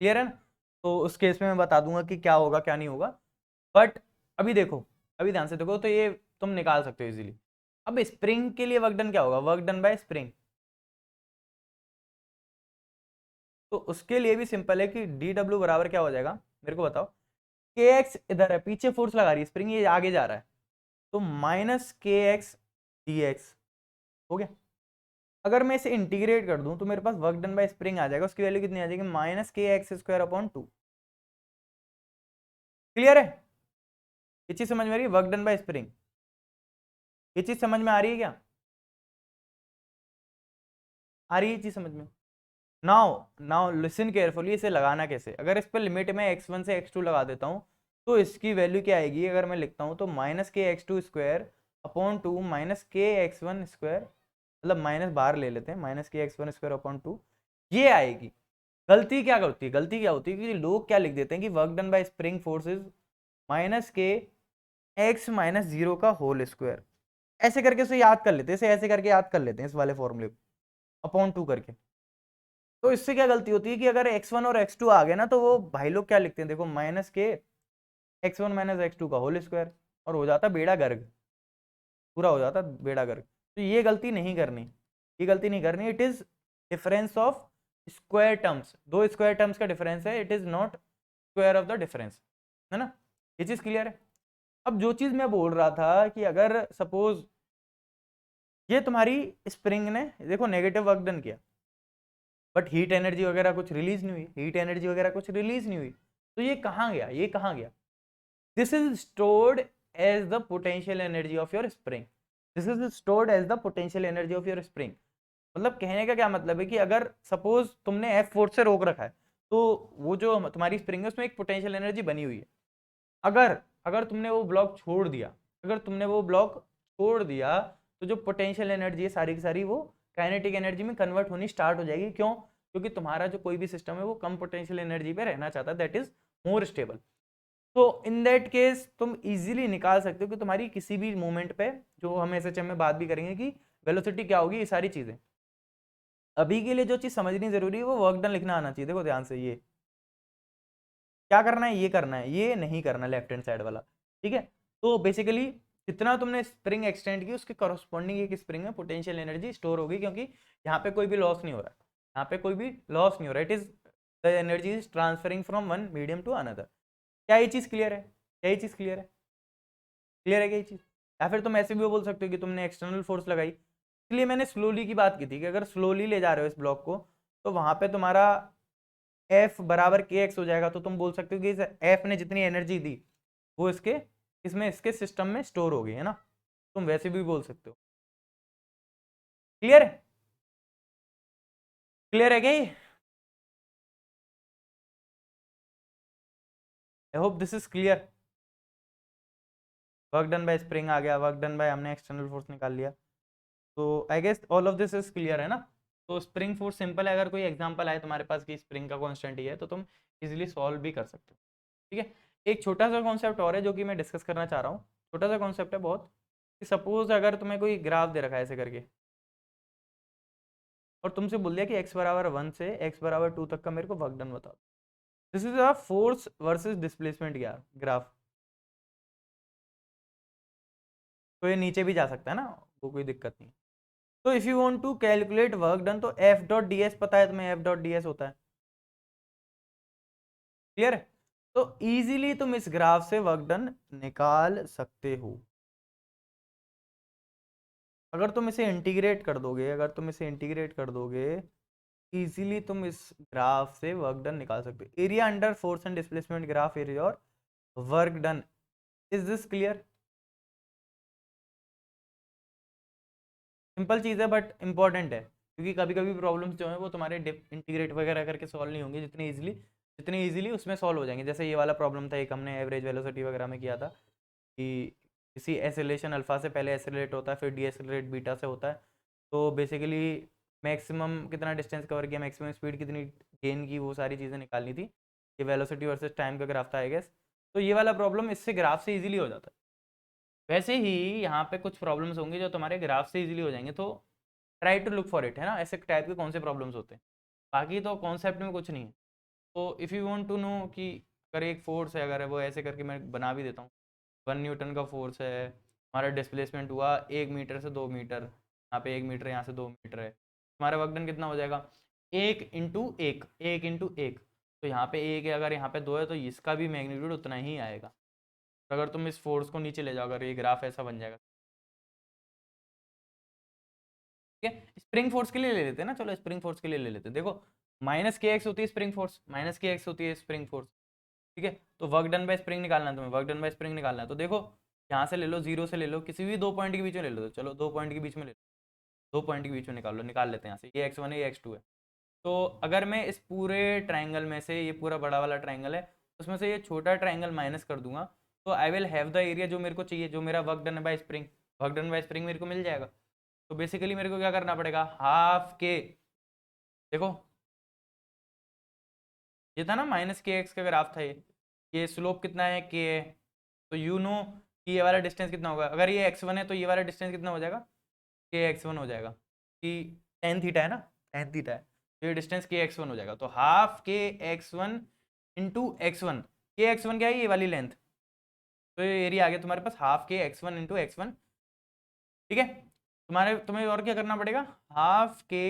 क्लियर है ना, तो उस केस में मैं बता दूंगा कि क्या होगा क्या नहीं होगा, बट अभी देखो, अभी ध्यान से देखो, तो ये तुम निकाल सकते हो इजीली, अब स्प्रिंग के लिए वर्क डन क्या होगा, वर्क डन बाय स्प्रिंग, तो उसके लिए भी सिंपल है कि डी डब्ल्यू बराबर क्या हो जाएगा, मेरे को बताओ। के एक्स इधर है, पीछे फोर्स लगा रही है स्प्रिंग, ये आगे जा रहा है, तो minus k x D x हो गया। अगर मैं इसे इंटीग्रेट कर दूं तो मेरे पास वर्क डन बाय स्प्रिंग आ जाएगा, उसकी वैल्यू कितनी आ जाएगी, minus k x square upon 2। Clear है, ये चीज समझ में आ रही है, वर्क डन बाय स्प्रिंग, ये चीज समझ में आ रही है क्या, आ रही है चीज समझ में। नाउ नाउ लिसन केयरफुली, इसे लगाना कैसे, अगर इस पर लिमिट में x1 से x2 लगा देता हूँ तो इसकी वैल्यू क्या आएगी, अगर मैं लिखता हूँ तो minus k x two square upon 2 minus k x one square, मतलब माइनस बाहर ले लेते हैं, minus k x one square upon 2 ये आएगी। गलती क्या होती है, गलती क्या होती है कि लोग क्या लिख देते हैं कि work done by spring forces minus k x minus zero का होल स्क्वायर, ऐसे करके उसे याद कर लेते हैं, इसे ऐसे करके याद कर लेते हैं इस वाले फॉर्मूले को अपॉन 2 करके। तो इससे क्या गलती होती है कि अगर x1 और x2 आ गए ना तो वो भाई लोग क्या लिखते हैं, देखो माइनस के x1 माइनस x2 का होल स्क्वायर, और हो जाता बेड़ा गर्ग, पूरा हो जाता बेड़ा गर्ग। तो ये गलती नहीं करनी, ये गलती नहीं करनी, it is difference of square terms, दो स्क्वायर टर्म्स का डिफरेंस है, it is not square of the difference, है ना, ये चीज क्लियर है। अब जो चीज मैं बोल रहा था कि अगर सपोज ये तुम्हारी स्प्रिंग ने देखो नेगेटिव वर्क डन किया, बट हीट एनर्जी वगैरह कुछ रिलीज नहीं हुई, हीट एनर्जी वगैरह कुछ रिलीज नहीं हुई, तो ये कहाँ गया, ये कहाँ गया, this is stored as the potential energy of your spring, this is stored as the potential energy of your spring. मतलब कहने का क्या मतलब है कि अगर सपोज तुमने एफ फोर्स से रोक रखा है तो वो जो तुम्हारी स्प्रिंग है उसमें एक पोटेंशियल एनर्जी बनी हुई है, अगर अगर तुमने वो ब्लॉक छोड़ दिया, अगर तुमने वो ब्लॉक छोड़ दिया तो जो पोटेंशियल एनर्जी है सारी की सारी वो काइनेटिक एनर्जी में कन्वर्ट होनी स्टार्ट हो जाएगी। क्यों, क्योंकि तुम्हारा जो कोई भी सिस्टम है वो कम पोटेंशियल एनर्जी पे रहना चाहता है, दैट इज मोर स्टेबल। तो इन दैट केस तुम इजीली निकाल सकते हो कि तुम्हारी किसी भी मूवमेंट पे, जो हम एसएचएम में बात भी करेंगे कि वेलोसिटी क्या होगी, ये सारी चीजें। अभी के लिए जो चीज समझनी जरूरी है वो वर्क डन लिखना आना चाहिए, देखो ध्यान से, ये क्या करना है, ये करना है, ये नहीं करना लेफ्ट हैंड साइड वाला, ठीक है। तो बेसिकली जितना तुमने स्प्रिंग एक्सटेंड की उसके करस्पॉन्डिंग एक स्प्रिंग में पोटेंशियल एनर्जी स्टोर होगी, क्योंकि यहाँ पे कोई भी लॉस नहीं हो रहा है, यहाँ पे कोई भी लॉस नहीं हो रहा है, it is the energy is transferring from one medium to another. क्या ये चीज क्लियर है, क्या ये चीज क्लियर है, क्लियर है क्या ये चीज। या फिर तुम ऐसे भी बोल सकते हो कि तुमने एक्सटर्नल फोर्स लगाई, इसलिए मैंने स्लोली की बात की थी कि अगर स्लोली ले जा रहे हो इस ब्लॉक को तो वहां पे तुम्हारा एफ बराबर के एक्स हो जाएगा, तो तुम बोल सकते हो कि इस एफ ने जितनी एनर्जी दी वो इसके इसमें इसके सिस्टम में स्टोर हो गई है ना, तुम वैसे भी बोल सकते हो। क्लियर है, क्लियर है क्या ये, I hope this is clear. Work done by spring आ गया, वर्क डन बाय हमने एक्सटर्नल फोर्स निकाल लिया, तो I guess all of this is clear है ना। तो स्प्रिंग फोर्स सिंपल है, अगर कोई एग्जांपल आए तुम्हारे पास कि स्प्रिंग का कांस्टेंट ही है तो तुम इजीली सॉल्व भी कर सकते हो, ठीक है। एक छोटा सा कॉन्सेप्ट और है जो कि मैं डिस्कस करना चाह रहा हूँ, छोटा सा कॉन्सेप्ट है बहुत, कि सपोज अगर तुम्हें कोई ग्राफ दे रखा है ऐसे करके और तुमसे बोल दिया कि x बराबर 1 से x बराबर 2 तक का मेरे को वर्क डन बताओ, this is a force versus displacement यार ग्राफ, तो ये नीचे भी जा सकता है ना, वो कोई दिक्कत नहीं। तो if you want to calculate work done तो एफ डॉट डी एस पता है तुम्हें, एफ डॉट डी एस होता है, क्लियर है। तो इजीली तुम इस ग्राफ से वर्क डन निकाल सकते हो, अगर तुम इसे इंटीग्रेट कर दोगे, अगर तुम इसे इंटीग्रेट कर दोगे इजीली तुम इस ग्राफ से वर्क डन निकाल सकते हो। Area under force and displacement graph area और work done, is this clear. Simple चीज़ है बट इंपॉर्टेंट है, क्योंकि कभी कभी प्रॉब्लम्स जो है वो तुम्हारे इंटीग्रेट वगैरह करके सॉल्व नहीं होंगी जितनी इजीली उसमें सॉल्व हो जाएंगे। जैसे ये वाला प्रॉब्लम था एक, हमने एवरेज वेलोसिटी वगैरह में किया था कि किसी एसिलेशन अल्फा से पहले एसिलेट होता है फिर डी एसिलेट बीटा से होता है, तो बेसिकली मैक्सिमम कितना डिस्टेंस कवर किया, मैक्सिमम स्पीड कितनी गेन की, वो सारी चीज़ें निकालनी थी। ये वेलोसिटी वर्सेस टाइम का ग्राफ था आई गेस, तो ये वाला प्रॉब्लम इससे ग्राफ से इजीली हो जाता है। वैसे ही यहाँ पे कुछ प्रॉब्लम्स होंगे जो तुम्हारे ग्राफ से इजीली हो जाएंगे, तो try to look for it, है ना, ऐसे टाइप के कौन से प्रॉब्लम्स होते हैं, बाकी तो कॉन्सेप्ट में कुछ नहीं है। तो if you want to know कि अगर एक फोर्स है, अगर वो ऐसे करके मैं बना भी देता हूँ, 1 न्यूटन का फोर्स है, हमारा डिस्प्लेसमेंट हुआ 1 मीटर से 2 मीटर, यहाँ पे 1 मीटर यहाँ से 2 मीटर है, हमारा वर्क डन कितना हो जाएगा, एक इंटू एक, एक इंटू एक, तो यहाँ पे एक है, अगर यहाँ पे दो है तो इसका भी मैग्नीट्यूड उतना ही आएगा। तो अगर तुम इस फोर्स को नीचे ले जाओ, अगर ये ग्राफ ऐसा बन जाएगा, ठीक है। स्प्रिंग फोर्स के लिए ले लेते हैं ना, चलो स्प्रिंग फोर्स के लिए ले लेते हैं। देखो माइनस के एक्स होती है spring force, minus k x होती है स्प्रिंग फोर्स, ठीक है। तो वर्क डन बाय स्प्रिंग निकालना है तुम्हें, वर्क डन बाय स्प्रिंग निकालना है। तो देखो यहाँ से ले लो, जीरो से ले लो, किसी भी दो पॉइंट के बीच में ले लो, तो चलो दो पॉइंट के बीच में ले लो, दो पॉइंट के बीच में निकाल लो, निकाल लेते हैं यहाँ से, ये x1 है ये x2 है। तो अगर मैं इस पूरे ट्राइंगल में से, ये पूरा बड़ा वाला ट्राइंगल है, उसमें से ये छोटा ट्राइंगल माइनस कर दूंगा, तो I will have the area जो मेरे को चाहिए, जो मेरा work done by spring, work done by spring मेरे को मिल जाएगा। तो बेसिकली मेरे को क्या करना पड़ेगा, हाफ के, देखो ये था ना माइनस के एक्स का ग्राफ था ये स्लोप कितना है के है, तो यू नो कि ये वाला डिस्टेंस कितना होगा, अगर ये x1 है तो ये वाला डिस्टेंस कितना हो जाएगा, के x1 हो जाएगा, कि टेन थीटा है ना, टेन थीटा है, तो ये डिस्टेंस के x1 हो जाएगा। तो हाफ के x1 इंटू x1, के x1 क्या है, ये वाली लेंथ, तो ये एरिया आ गया तुम्हारे पास हाफ के x1 इंटू x1, ठीक है। तुम्हें और क्या करना पड़ेगा, हाफ के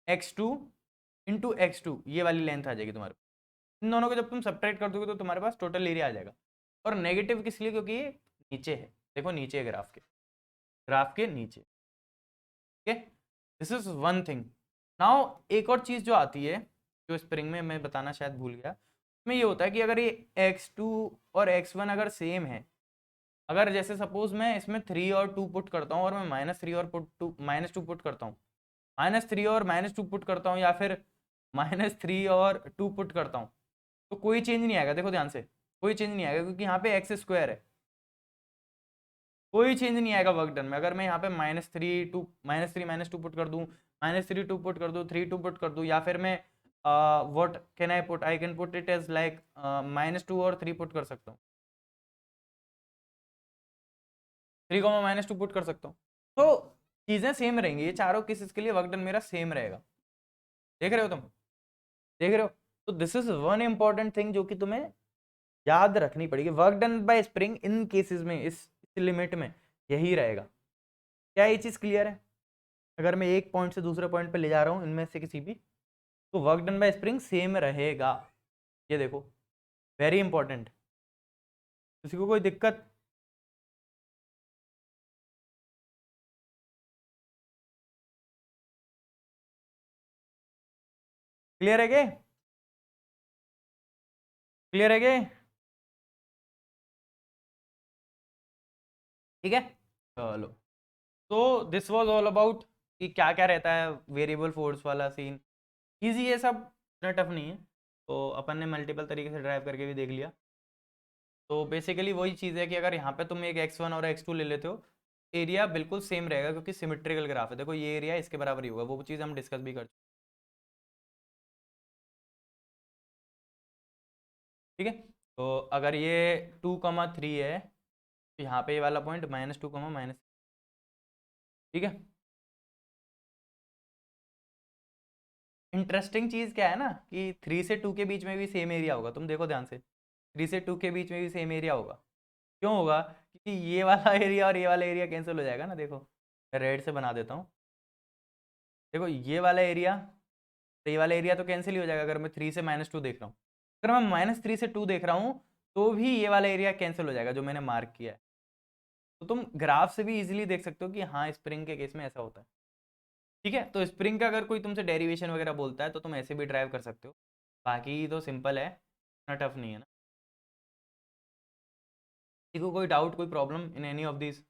x2 इंटू x2, ये वाली लेंथ आ जाएगी तुम्हारे पास। इन दोनों को जब तुम सब्ट्रैक्ट कर दोगे तो तुम्हारे पास टोटल एरिया आ जाएगा। और नेगेटिव किस लिए, क्योंकि ये नीचे है, देखो नीचे है ग्राफ के नीचे, ठीक है। This is one thing. Now एक और चीज जो आती है, जो स्प्रिंग में मैं बताना शायद भूल गया, उसमें ये होता है कि अगर ये x2 और x1 अगर सेम है, अगर जैसे सपोज मैं इसमें 3 और 2 पुट करता हूँ और मैं -3 और -2 पुट करता हूँ, -3 और -2 पुट करता हूँ, या फिर -3 और 2 पुट करता हूँ, तो कोई चेंज नहीं आएगा। देखो ध्यान से, कोई चेंज नहीं आएगा, क्योंकि यहाँ पे एक्स स्क्वायर है, कोई चेंज नहीं आएगा वर्क डन में। अगर मैं यहाँ पे -3 -2 पुट कर दूँ, -3 2 पुट कर दूँ, 3 2 पुट कर दूँ, या फिर मैं what can I put, I can put it as like -2 और 3 पुट कर सकता हूँ, 3 -2 पुट कर सकता हूँ, तो चीज़ें सेम रहेंगी, ये चारों केसेस के लिए वर्क डन मेरा सेम रहेगा। देख रहे हो तुम, देख रहे हो। तो this is one important thing जो कि तुम्हें याद रखनी पड़ेगी, work done by spring in cases में, इस लिमिट में यही रहेगा। क्या ये चीज़ क्लियर है? अगर मैं एक पॉइंट से दूसरे पॉइंट पे ले जा रहा हूँ इनमें से किसी भी, तो work done by spring same रहेगा। ये देखो वेरी इंपॉर्टेंट, किसी को कोई दिक्कत? क्लियर है क्या? क्लियर है क्या? ठीक है, चलो। तो दिस वाज ऑल अबाउट कि क्या क्या रहता है वेरिएबल फोर्स वाला सीन। इजी है सब, इतना टफ नहीं है। तो अपन ने मल्टीपल तरीके से ड्राइव करके भी देख लिया। तो बेसिकली वही चीज़ है कि अगर यहाँ पे तुम एक x1 और x2 ले लेते हो, एरिया बिल्कुल सेम रहेगा, क्योंकि सिमेट्रिकल ग्राफ है। देखो ये एरिया इसके बराबर ही होगा, वो चीज़ हम डिस्कस भी कर चुके, ठीक है। तो अगर ये 2,3 है, तो यहाँ पे ये वाला पॉइंट -2, ठीक है। इंटरेस्टिंग चीज़ क्या है ना, कि 3 से 2 के बीच में भी सेम एरिया होगा। तुम देखो ध्यान से, 3 से 2 के बीच में भी सेम एरिया होगा। क्यों होगा? क्योंकि ये वाला एरिया और ये वाला एरिया कैंसिल हो जाएगा ना। देखो मैं रेड से बना देता हूँ, देखो ये वाला एरिया, तो ये वाला एरिया तो कैंसिल ही हो जाएगा अगर मैं 3 से -2 देख रहा हूँ। अगर मैं -3 से 2 देख रहा हूँ, तो भी ये वाला एरिया कैंसिल हो जाएगा जो मैंने मार्क किया है। तो तुम ग्राफ से भी इजीली देख सकते हो कि हाँ स्प्रिंग के केस में ऐसा होता है, ठीक है। तो स्प्रिंग का अगर कोई तुमसे डेरिवेशन वगैरह बोलता है तो तुम ऐसे भी ड्राइव कर सकते हो, बाकी तो सिंपल है, इतना टफ नहीं है ना। किसी को कोई डाउट, कोई problem in any of this?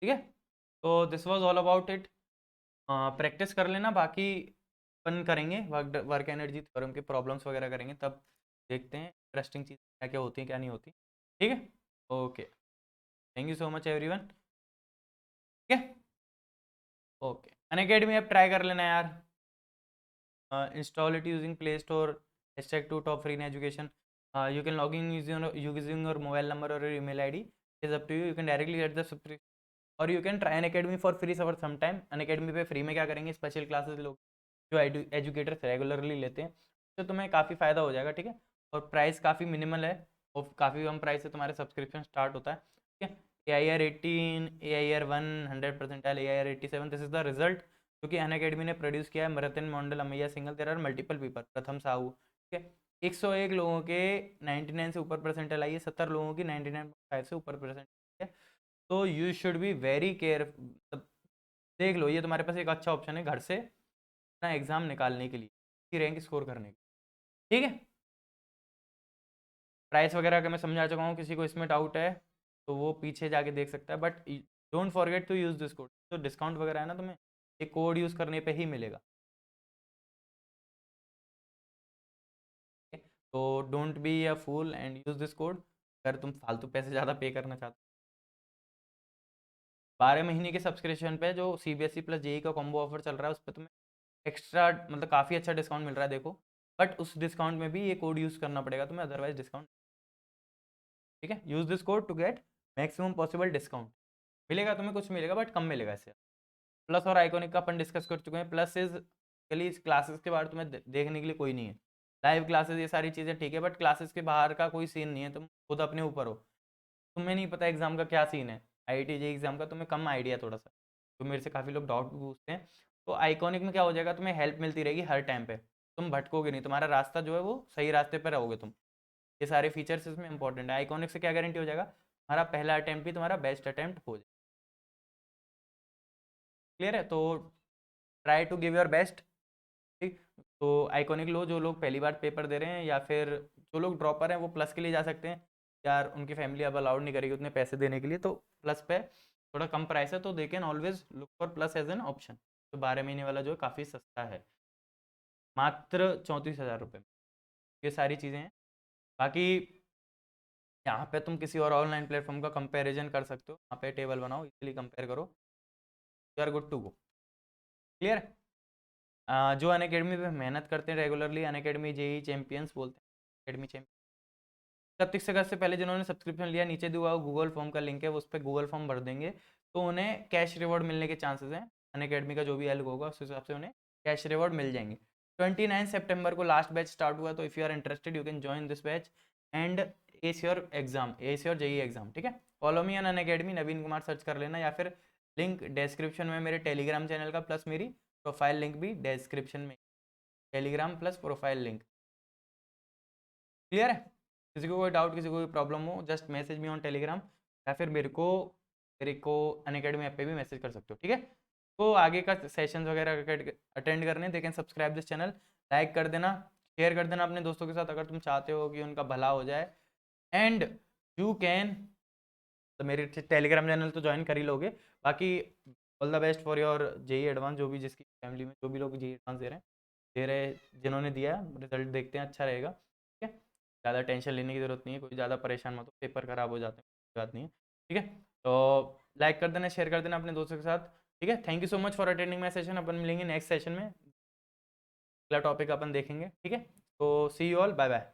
ठीक है, तो this was all about it. Practice कर लेना, बाकी अपन करेंगे वर्क एनर्जी थ्योरम के प्रॉब्लम्स वगैरह करेंगे, तब देखते हैं इंटरेस्टिंग चीज़ क्या क्या होती है क्या नहीं होती, ठीक है। Okay, thank you so much everyone, ठीक है। ओके, अनअकैडमी ऐप ट्राई कर लेना यार, install it using play store, hashtag to top free in education. You can log in using your mobile number or your email ID. It is up to you. You can directly get the subscription और you can try Unacademy for free for some time. Unacademy पे free में क्या करेंगे, special classes लोग जो educators regularly लेते हैं, तो तुम्हें काफ़ी फ़ायदा हो जाएगा, ठीक है। और प्राइस काफ़ी मिनिमल है, और काफ़ी कम प्राइस से तुम्हारे सब्सक्रिप्शन स्टार्ट होता है, ठीक है। AIR 18, AIR 1 100%, AIR 87, this is the result जो कि अनअकैडमी ने प्रोड्यूस किया है। मरतन मंडल, अमैया सिंगल, there are multiple people, Pratham Sahu, ठीक है। 101 लोगों के 99 से ऊपर परसेंटाइल आई है, 70 लोगों की 99.5 से ऊपर परसेंटाइल है। तो you should be very careful. देख लो, ये तुम्हारे पास एक अच्छा ऑप्शन है घर से अपना एग्जाम निकालने के लिए, रैंक स्कोर करने के लिए, ठीक है। प्राइस वगैरह का मैं समझा चुका हूँ, किसी को इसमें डाउट है तो वो पीछे जाके देख सकता है। But don't forget to use this code. तो डिस्काउंट वगैरह है ना, तुम्हें ये कोड यूज़ करने पे ही मिलेगा, ठीक है? तो don't be a fool and use this code अगर तुम फालतू पैसे ज़्यादा पे करना चाहते हो। 12 महीने के सब्सक्रिप्शन पे जो CBSE प्लस जेई का कॉम्बो ऑफर चल रहा है, उस पर तुम्हें एक्स्ट्रा मतलब काफ़ी अच्छा डिस्काउंट मिल रहा है, देखो। बट उस डिस्काउंट में भी ये कोड यूज़ करना पड़ेगा तुम्हें, अदरवाइज डिस्काउंट, ठीक है। Use this code to get maximum possible discount. मिलेगा तुम्हें, कुछ मिलेगा बट कम मिलेगा इससे। प्लस और आइकॉनिक का अपन डिस्कस कर चुके हैं। प्लस इज इस क्लासेस के बाहर तुम्हें देखने के लिए कोई नहीं है। लाइव क्लासेस ये सारी चीज़ें ठीक है, बट क्लासेस के बाहर का कोई सीन नहीं है, तुम खुद अपने ऊपर हो। तुम्हें नहीं पता एग्जाम का क्या सीन है, IIT JEE एग्जाम का तुम्हें कम आइडिया थोड़ा सा, तो मेरे से काफ़ी लोग डाउट भी पूछते हैं। तो आइकॉनिक में क्या हो जाएगा, तुम्हें हेल्प मिलती रहेगी हर टाइम पे, तुम भटकोगे नहीं, तुम्हारा रास्ता जो है वो सही रास्ते पर रहोगे तुम। ये सारे फीचर्स इसमें इंपॉर्टेंट है। आइकॉनिक से क्या गारंटी हो जाएगा, तुम्हारा पहला अटैम्प्ट भी तुम्हारा बेस्ट अटैम्प्ट हो जाए। क्लियर है? तो try to give your best, ठीक। तो आइकॉनिक लो, जो लोग पहली बार पेपर दे रहे हैं या फिर जो लोग ड्रॉपर हैं वो प्लस के लिए जा सकते हैं। यार उनकी फैमिली अब अलाउड नहीं करेगी उतने पैसे देने के लिए, तो प्लस पे थोड़ा कम प्राइस है, तो they can always look for plus as an option. तो 12 महीने वाला जो है काफ़ी सस्ता है, मात्र 34,000 रुपये। ये सारी चीज़ें हैं। बाकी यहाँ पे तुम किसी और ऑनलाइन प्लेटफॉर्म का कंपैरिजन कर सकते हो, यहाँ पे टेबल बनाओ, इजीली कंपेयर करो, you are good to go. Clear है? जो अनअकैडमी पे मेहनत करते हैं रेगुलरली, अनअकैडमी JEE चैंपियंस बोलते हैं, अकेडमी चैंपियन। 31 अगस्त से पहले जिन्होंने सब्सक्रिप्शन लिया, नीचे दिया हुआ गूगल फॉर्म का लिंक है, उस पर गूगल फॉर्म भर देंगे तो उन्हें कैश रिवॉर्ड मिलने के चांसेस हैं। अनअकैडमी का जो भी एल्गो होगा उस हिसाब से उन्हें कैश रिवॉर्ड मिल जाएंगे। 29 सितंबर को लास्ट बैच स्टार्ट हुआ, तो if you are interested you can join this batch and ace your exam, ace your JEE exam, ठीक है। Follow me on Unacademy, Naveen Kumar search कर लेना, या फिर लिंक डिस्क्रिप्शन में मेरे टेलीग्राम चैनल का, प्लस मेरी प्रोफाइल लिंक भी डिस्क्रिप्शन में, Telegram plus profile link. Clear है? किसी को कोई डाउट, किसी को कोई प्रॉब्लम हो, just message me on Telegram, या फिर मेरे को अनअकैडमी ऐप पे भी मैसेज कर सकते हो, ठीक है। तो आगे का सेशन वगैरह अटेंड करने, they can subscribe this channel, like कर देना, शेयर कर देना अपने दोस्तों के साथ अगर तुम चाहते हो कि उनका भला हो जाए। एंड यू कैन, तो मेरे टेलीग्राम चैनल तो ज्वाइन कर ही लोगे। बाकी all the best for your JEE advance, जो भी जिसकी फैमिली में जो भी लोग JEE एडवांस दे रहे जिन्होंने दिया, रिजल्ट देखते हैं अच्छा रहेगा, ठीक है। ज़्यादा टेंशन लेने की ज़रूरत नहीं है, कोई ज़्यादा परेशान मत हो, पेपर खराब हो जाते हैं, कोई बात नहीं है, ठीक है। तो लाइक कर देना, शेयर कर देना अपने दोस्तों के साथ, ठीक है। Thank you so much for attending my session. अपन मिलेंगे नेक्स्ट सेशन में, अगला टॉपिक अपन देखेंगे, ठीक है। तो सी यू ऑल, बाय बाय।